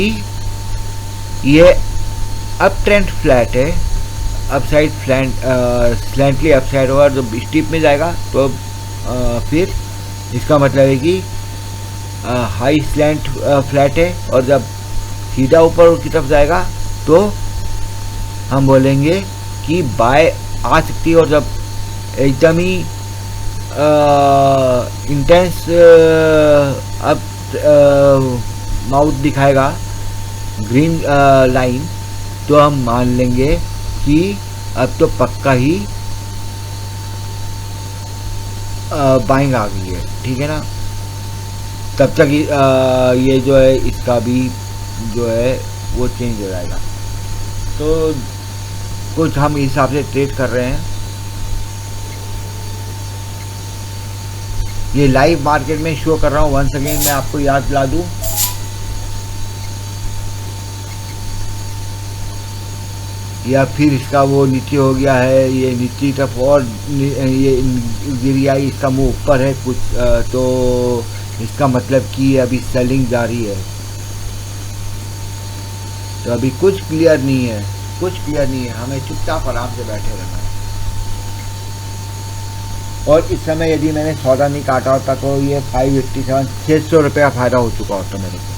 ये अप ट्रेंड फ्लैट है, अपसाइड स्लैंटली अपसाइड होगा। जब स्टीप में जाएगा तो फिर इसका मतलब है कि हाई स्लैंट फ्लैट है, और जब सीधा ऊपर की तरफ जाएगा तो हम बोलेंगे कि बाय आ सकती है। और जब एकदम ही इंटेंस अब माउथ दिखाएगा ग्रीन लाइन, तो हम मान लेंगे कि अब तो पक्का ही बाइंग आ गई है, ठीक है ना। तब तक ये जो है इसका भी जो है वो चेंज हो जाएगा। तो कुछ हम इस हिसाब से ट्रेड कर रहे हैं। ये लाइव मार्केट में शो कर रहा हूँ। वंस अगेन मैं आपको याद दिला दूँ, या फिर इसका वो नीचे हो गया है, ये नीचे तरफ और ये गिर गया, इसका मुंह ऊपर है कुछ, तो इसका मतलब कि अभी सेलिंग जारी है। तो अभी कुछ क्लियर नहीं है, कुछ क्लियर नहीं है, हमें चुपचाप आराम से बैठे रहना है। और इस समय यदि मैंने सौदा नहीं काटा होता तो ये 587 600 रुपये का फ़ायदा हो चुका होता मेरे को।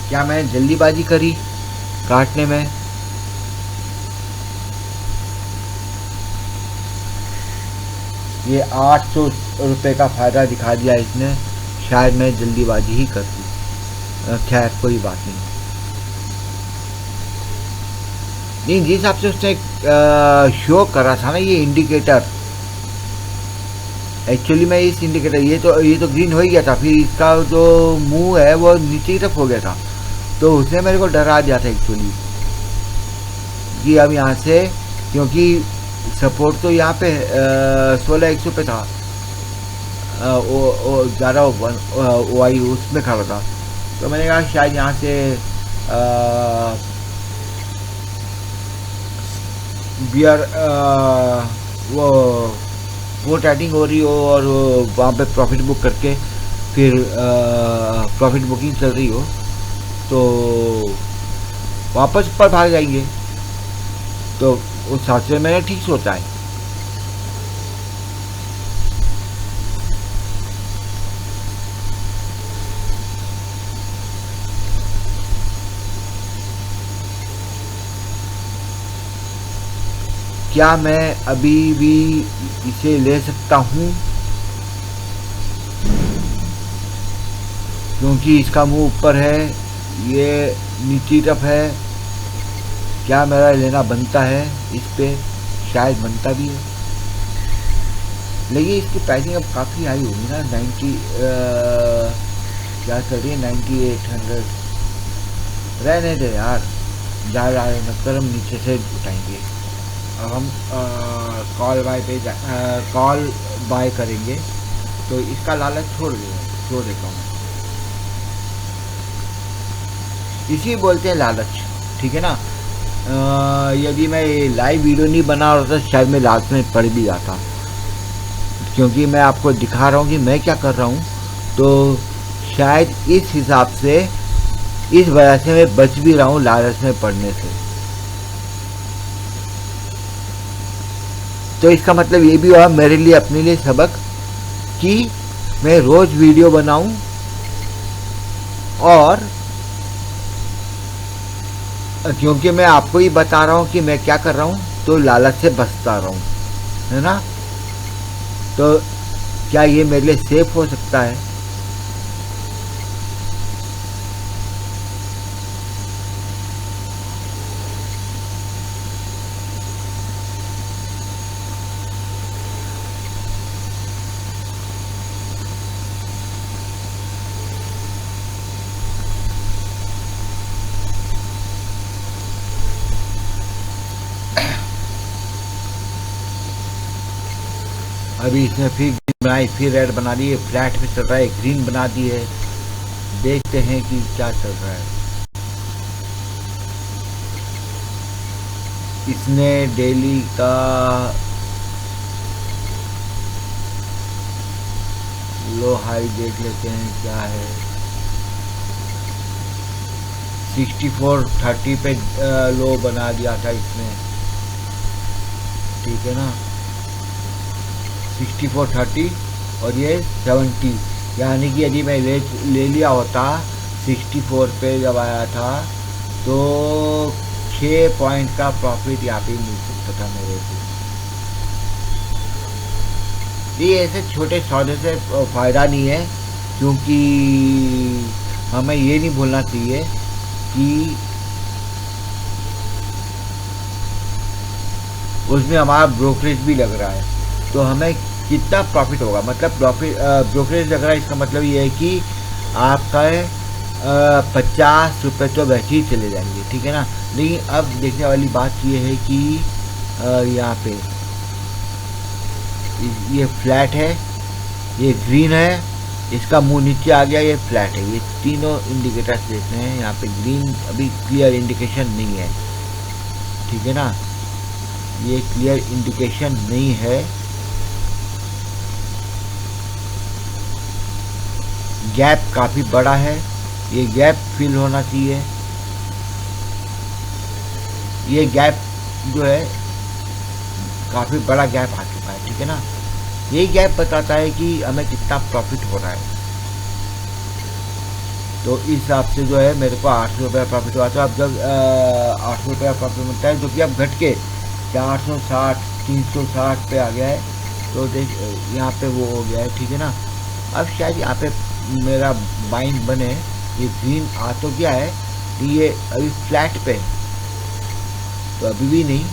क्या मैंने जल्दीबाजी करी काटने में? ये 800 रुपये का फ़ायदा दिखा दिया इसने, शायद मैं जल्दीबाजी ही कर दी। खैर कोई बात नहीं। जिस हिसाब से उसने शो करा था ना ये इंडिकेटर, एक्चुअली मैं इस इंडिकेटर ये तो ग्रीन हो ही गया था, फिर इसका जो मुंह है वो नीचे की तरफ हो गया था, तो उसने मेरे को डरा दिया था एक्चुअली कि अब यहाँ से, क्योंकि सपोर्ट तो यहाँ पे 16,100 पे था, ज़्यादा ओ आई उसमें खड़ा था, तो मैंने कहा शायद यहाँ से बियर वो ट्रेडिंग हो रही हो और वहाँ पे प्रॉफिट बुक करके फिर प्रॉफिट बुकिंग चल रही हो तो वापस ऊपर भाग जाएंगे, तो उस हिसाब से मैंने ठीक सोचा है। क्या मैं अभी भी इसे ले सकता हूँ? क्योंकि इसका मुंह ऊपर है, ये नीची तरफ है, क्या मेरा लेना बनता है इस पे? शायद बनता भी है, लेकिन इसकी प्राइसिंग अब काफ़ी हाई होगी ना। 90 क्या चल रही है, 9800। रहने दे यार, ज़्यादा मतलब हम नीचे से उठाएंगे। अब हम कॉल बाय करेंगे, तो इसका लालच छोड़ देता हूँ। इसी बोलते हैं लालच, ठीक है ना। यदि मैं लाइव वीडियो नहीं बना रहा था शायद मैं लालच में पड़ भी जाता, क्योंकि मैं आपको दिखा रहा हूँ कि मैं क्या कर रहा हूँ, तो शायद इस हिसाब से, इस वजह से मैं बच भी रहा हूँ लालच में पड़ने से। तो इसका मतलब ये भी हुआ मेरे लिए, अपने लिए सबक, कि मैं रोज वीडियो बनाऊं और क्योंकि मैं आपको ही बता रहा हूँ कि मैं क्या कर रहा हूँ, तो लालच से बचता रहा हूँ, है ना। तो क्या ये मेरे लिए सेफ हो सकता है? अभी इसने फिर ग्रीन बनाई, फिर रेड बना दी है, फ्लैट पे चल रहा है, ग्रीन बना दी है। देखते हैं कि क्या चल रहा है। इसने डेली का लो हाई देख लेते हैं क्या है। 6430 पे लो बना दिया था इसने, ठीक है ना। 6430 और ये 70, यानी कि यदि मैं ले लिया होता 64 पे जब आया था तो 6 पॉइंट का प्रॉफिट यहाँ पे मिल सकता था मेरे को। ये ऐसे छोटे सौदे से फ़ायदा नहीं है, क्योंकि हमें ये नहीं भूलना चाहिए कि उसमें हमारा ब्रोकरेज भी लग रहा है, तो हमें कितना प्रॉफिट होगा। मतलब ब्रोकरेज लग रहा है, इसका मतलब ये है कि आपका 50 रुपये तो वैसे ही चले जाएंगे, ठीक है ना। लेकिन अब देखने वाली बात ये है कि यहाँ पे ये फ्लैट है, ये ग्रीन है, इसका मुंह नीचे आ गया, ये फ्लैट है। ये तीनों इंडिकेटर्स देखते हैं, यहाँ पे ग्रीन अभी क्लियर इंडिकेशन नहीं है, ठीक है ना। ये क्लियर इंडिकेशन नहीं है। गैप काफ़ी बड़ा है, ये गैप फिल होना चाहिए। ये गैप जो है काफ़ी बड़ा गैप आ चुका है, ठीक है ना। यही गैप बताता है कि हमें कितना प्रॉफिट हो रहा है। तो इस हिसाब से जो है मेरे को 800 रुपया प्रॉफिट हुआ। तो अब जब 800 रुपया प्रॉफिट मिलता है, जो कि अब घट के 460 360 पे आ गया है। तो देख यहाँ पे वो हो गया है, ठीक है ना। अब शायद यहाँ पे मेरा बाइंग बने। ये ग्रीन आ तो गया है, ये अभी फ्लैट पे, तो अभी भी नहीं।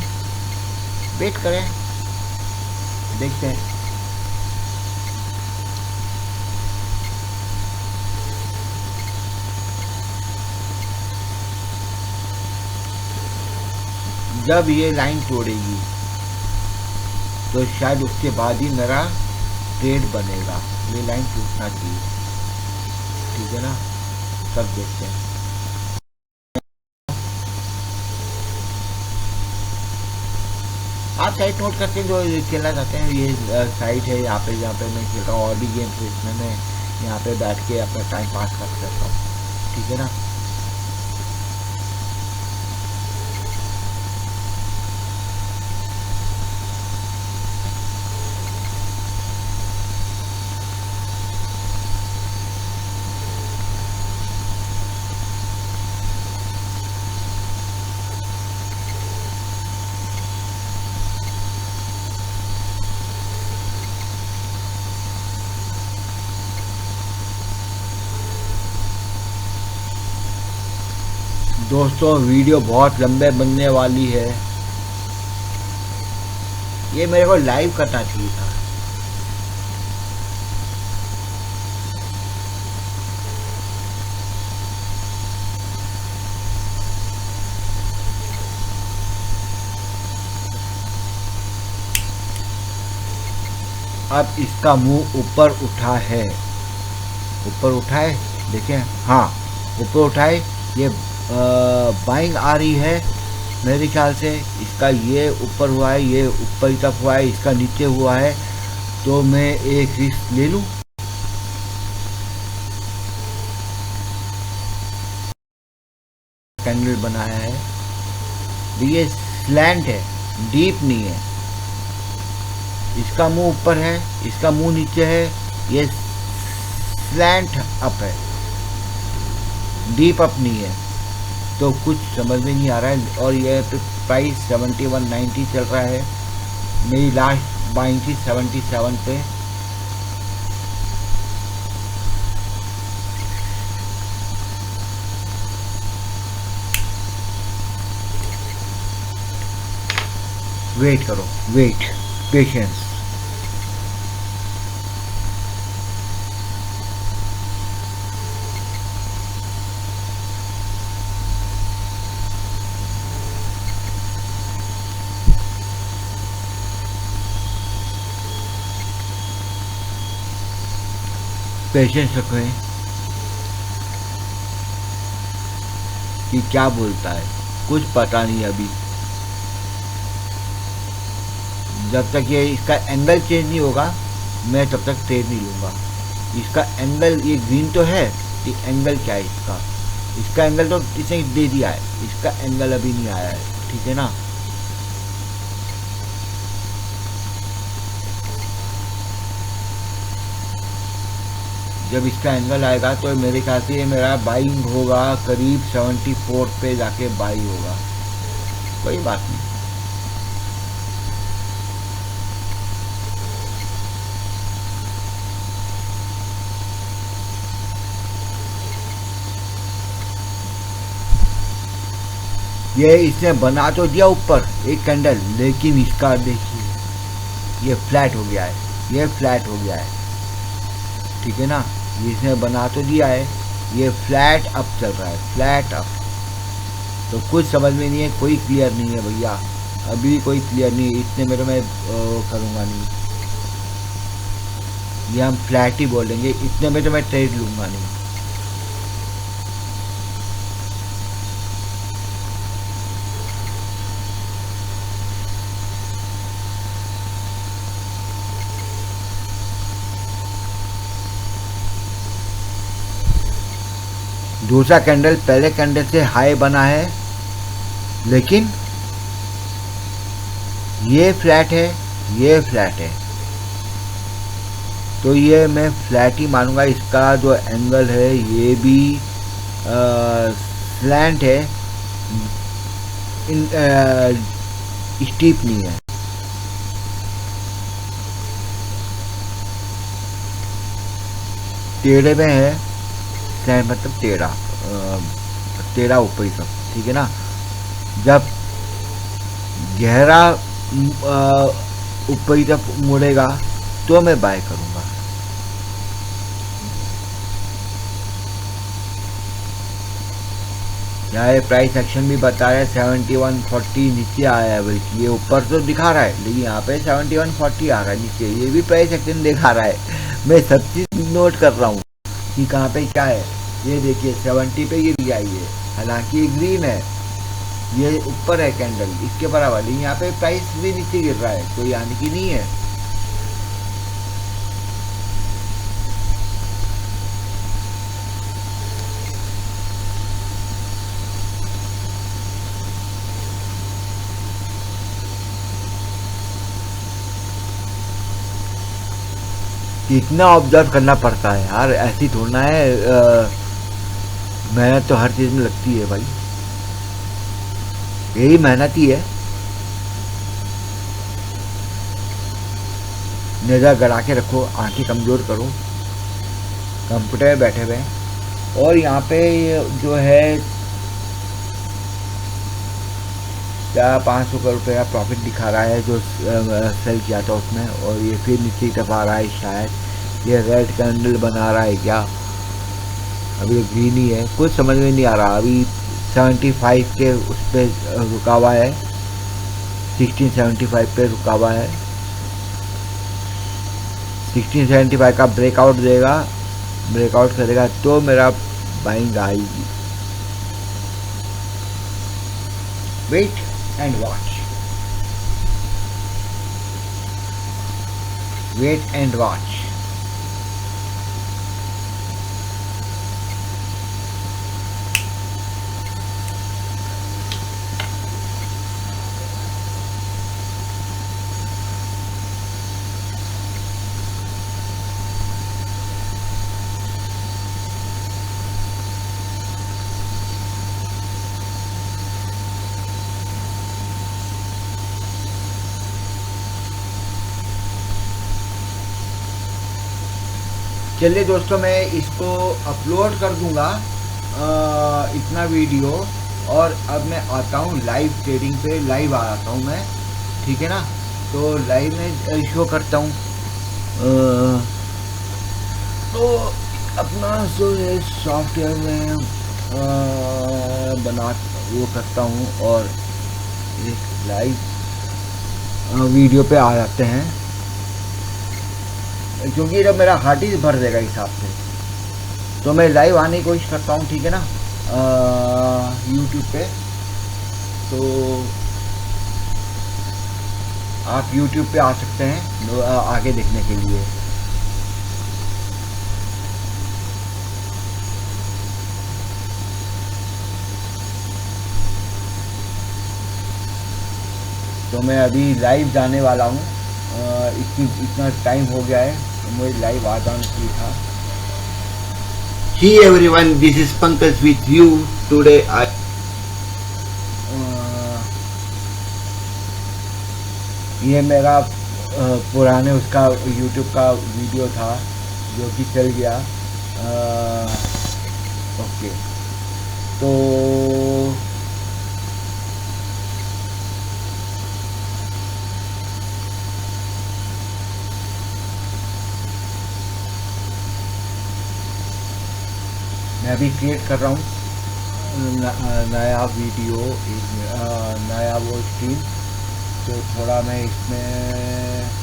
वेट करें, देखते हैं। जब ये लाइन तोड़ेगी तो शायद उसके बाद ही मेरा ट्रेड बनेगा। ये लाइन टूटना चाहिए, ठीक है ना। सब देखते हैं। आप साइड नोट करते हैं जो खेलना चाहते हैं। ये साइट है यहाँ पे, जहाँ पे मैं खेल रहा हूँ। और भी गेम्स इसमें मैं यहाँ पे बैठ के अपना टाइम पास कर सकता हूँ, ठीक है ना। दोस्तों वीडियो बहुत लंबे बनने वाली है। ये मेरे को लाइव करना चाहिए था। अब इसका मुंह ऊपर उठा है, ऊपर उठा है, देखें। हाँ, ऊपर उठा है। ये बाइंग आ रही है मेरे ख्याल से। इसका ये ऊपर हुआ है, ये ऊपर की तरफ हुआ है, इसका नीचे हुआ है। तो मैं एक रिस्क ले लूं। कैंडल बनाया है, ये स्लैंट है, डीप नहीं है। इसका मुंह ऊपर है, इसका मुंह नीचे है। ये स्लैंट अप है, डीप अप नहीं है। तो कुछ समझ में नहीं आ रहा है। और ये प्राइस 71.90 चल रहा है। मेरी लास्ट बाइंग थी 77 पे। वेट करो, वेट, पेशेंस। पेशेंस रखें कि क्या बोलता है, कुछ पता नहीं अभी। जब तक ये इसका एंगल चेंज नहीं होगा, मैं तब तक ट्रेड नहीं लूँगा। इसका एंगल, ये ग्रीन तो है, ये एंगल क्या है इसका। इसका एंगल तो इसने दे दिया है, इसका एंगल अभी नहीं आया है, ठीक है ना। जब इसका एंगल आएगा तो मेरे ख्याल से ये मेरा बाइंग होगा करीब 74 पे जाके बाई होगा। कोई बात नहीं। ये इसने बना तो दिया ऊपर एक कैंडल, लेकिन इसका देखिए ये फ्लैट हो गया है, ये फ्लैट हो गया है, ठीक है ना। ये इसने बना तो दिया है, ये फ्लैट अप चल रहा है, फ्लैट अप। तो कुछ समझ में नहीं है, कोई क्लियर नहीं है भैया, अभी कोई क्लियर नहीं है। इतने में तो मैं करूँगा नहीं, ये हम फ्लैट ही बोलेंगे। इतने में तो मैं ट्रेड लूँगा नहीं। दूसरा कैंडल पहले कैंडल से हाई बना है, लेकिन ये फ्लैट है, ये फ्लैट है, तो ये मैं फ्लैट ही मानूंगा। इसका जो एंगल है ये भी स्लैंट है, इन स्टीप नहीं है। टेढ़े में है, स्लैंट मतलब टेढ़ा, टेढ़ा ऊपर ही सब, ठीक है ना। जब गहरा ऊपर ही तरफ मुड़ेगा तो मैं बाय करूंगा। यहाँ ये प्राइस एक्शन भी बता रहा है 7140 नीचे आया है, बल्कि ये ऊपर तो दिखा रहा है लेकिन यहाँ पे 7140 आ रहा है नीचे, ये भी प्राइस एक्शन दिखा रहा है। मैं सब चीज़ नोट कर रहा हूँ कि कहाँ पे क्या है। ये देखिए 70 पे ये भी आई है, हालांकि ये ग्रीन है, ये ऊपर है कैंडल इसके बराबर, लेकिन यहाँ पे प्राइस भी नीचे गिर रहा है, तो यानी कि नहीं है। इतना ऑब्जर्व करना पड़ता है यार, ऐसी थोड़ना है, मेहनत तो हर चीज़ में लगती है भाई, यही मेहनत ही है। नज़र गड़ा के रखो, आंखें कमज़ोर करो, कंप्यूटर में बैठे हुए। और यहाँ पे जो है क्या 500 करोड़ रुपये का प्रॉफिट दिखा रहा है जो सेल किया था उसमें, और ये फिर नीचे की तरफ आ रहा है, शायद ये रेड कैंडल बना रहा है क्या, अभी ये ग्रीन ही है, कुछ समझ में नहीं आ रहा। अभी 75 के उस पर रुका हुआ है, 1675 पे रुका हुआ है, 1675 का ब्रेकआउट देगा, ब्रेकआउट करेगा तो मेरा बाइंग आएगी। Wait and watch, wait and watch. चलिए दोस्तों, मैं इसको अपलोड कर दूंगा इतना वीडियो, और अब मैं आता हूँ लाइव ट्रेडिंग पे, लाइव आ जाता हूँ मैं, ठीक है ना। तो लाइव में शो करता हूँ, तो अपना जो है सॉफ्टवेयर में बना वो करता हूँ, और एक लाइव वीडियो पे आ जाते हैं, क्योंकि जब मेरा हार्ड डिस्क भर देगा हिसाब से, तो मैं लाइव आने की कोशिश करता हूँ, ठीक है ना, यूट्यूब पे। तो आप यूट्यूब पे आ सकते हैं आगे देखने के लिए। तो मैं अभी लाइव जाने वाला हूँ, इतना टाइम हो गया है, तो मुझे लाइव आ जाना चाहिए था। Hey everyone, this is Pankaj with you. Today I ये मेरा पुराने उसका YouTube का वीडियो था जो कि चल गया। ओके, तो मैं अभी क्रिएट कर रहा हूँ नया वीडियो, नया वो स्ट्रीम, तो थोड़ा मैं इसमें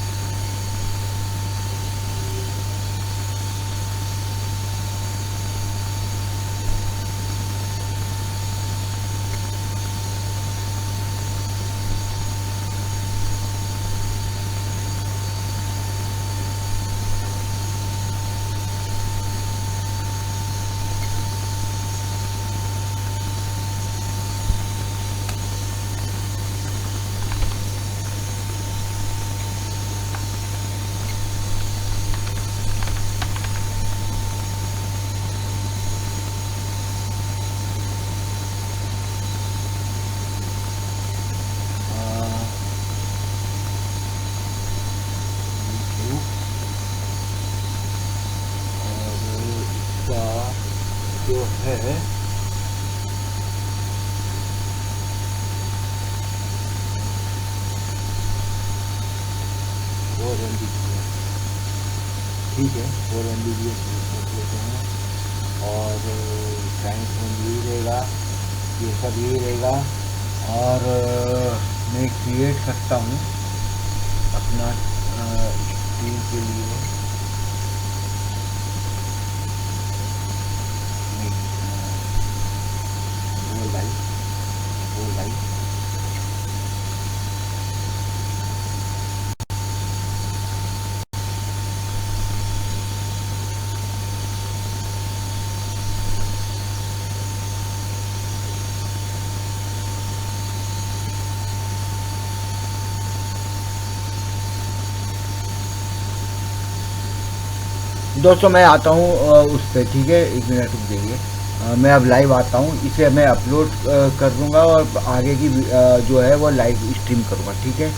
है। और ठीक है, 4 MB रख लेते हैं। और टाइम फोन यही रहेगा, ये सब यही रहेगा। और मैं क्रिएट करता हूँ अपना स्क्रीन के लिए। वो लाइव दोस्तों मैं आता हूँ उस पर, ठीक है, 1 मिनट रुक जाइए। मैं अब लाइव आता हूँ, इसे मैं अपलोड कर दूँगा और आगे की जो है वो लाइव स्ट्रीम करूँगा, ठीक है।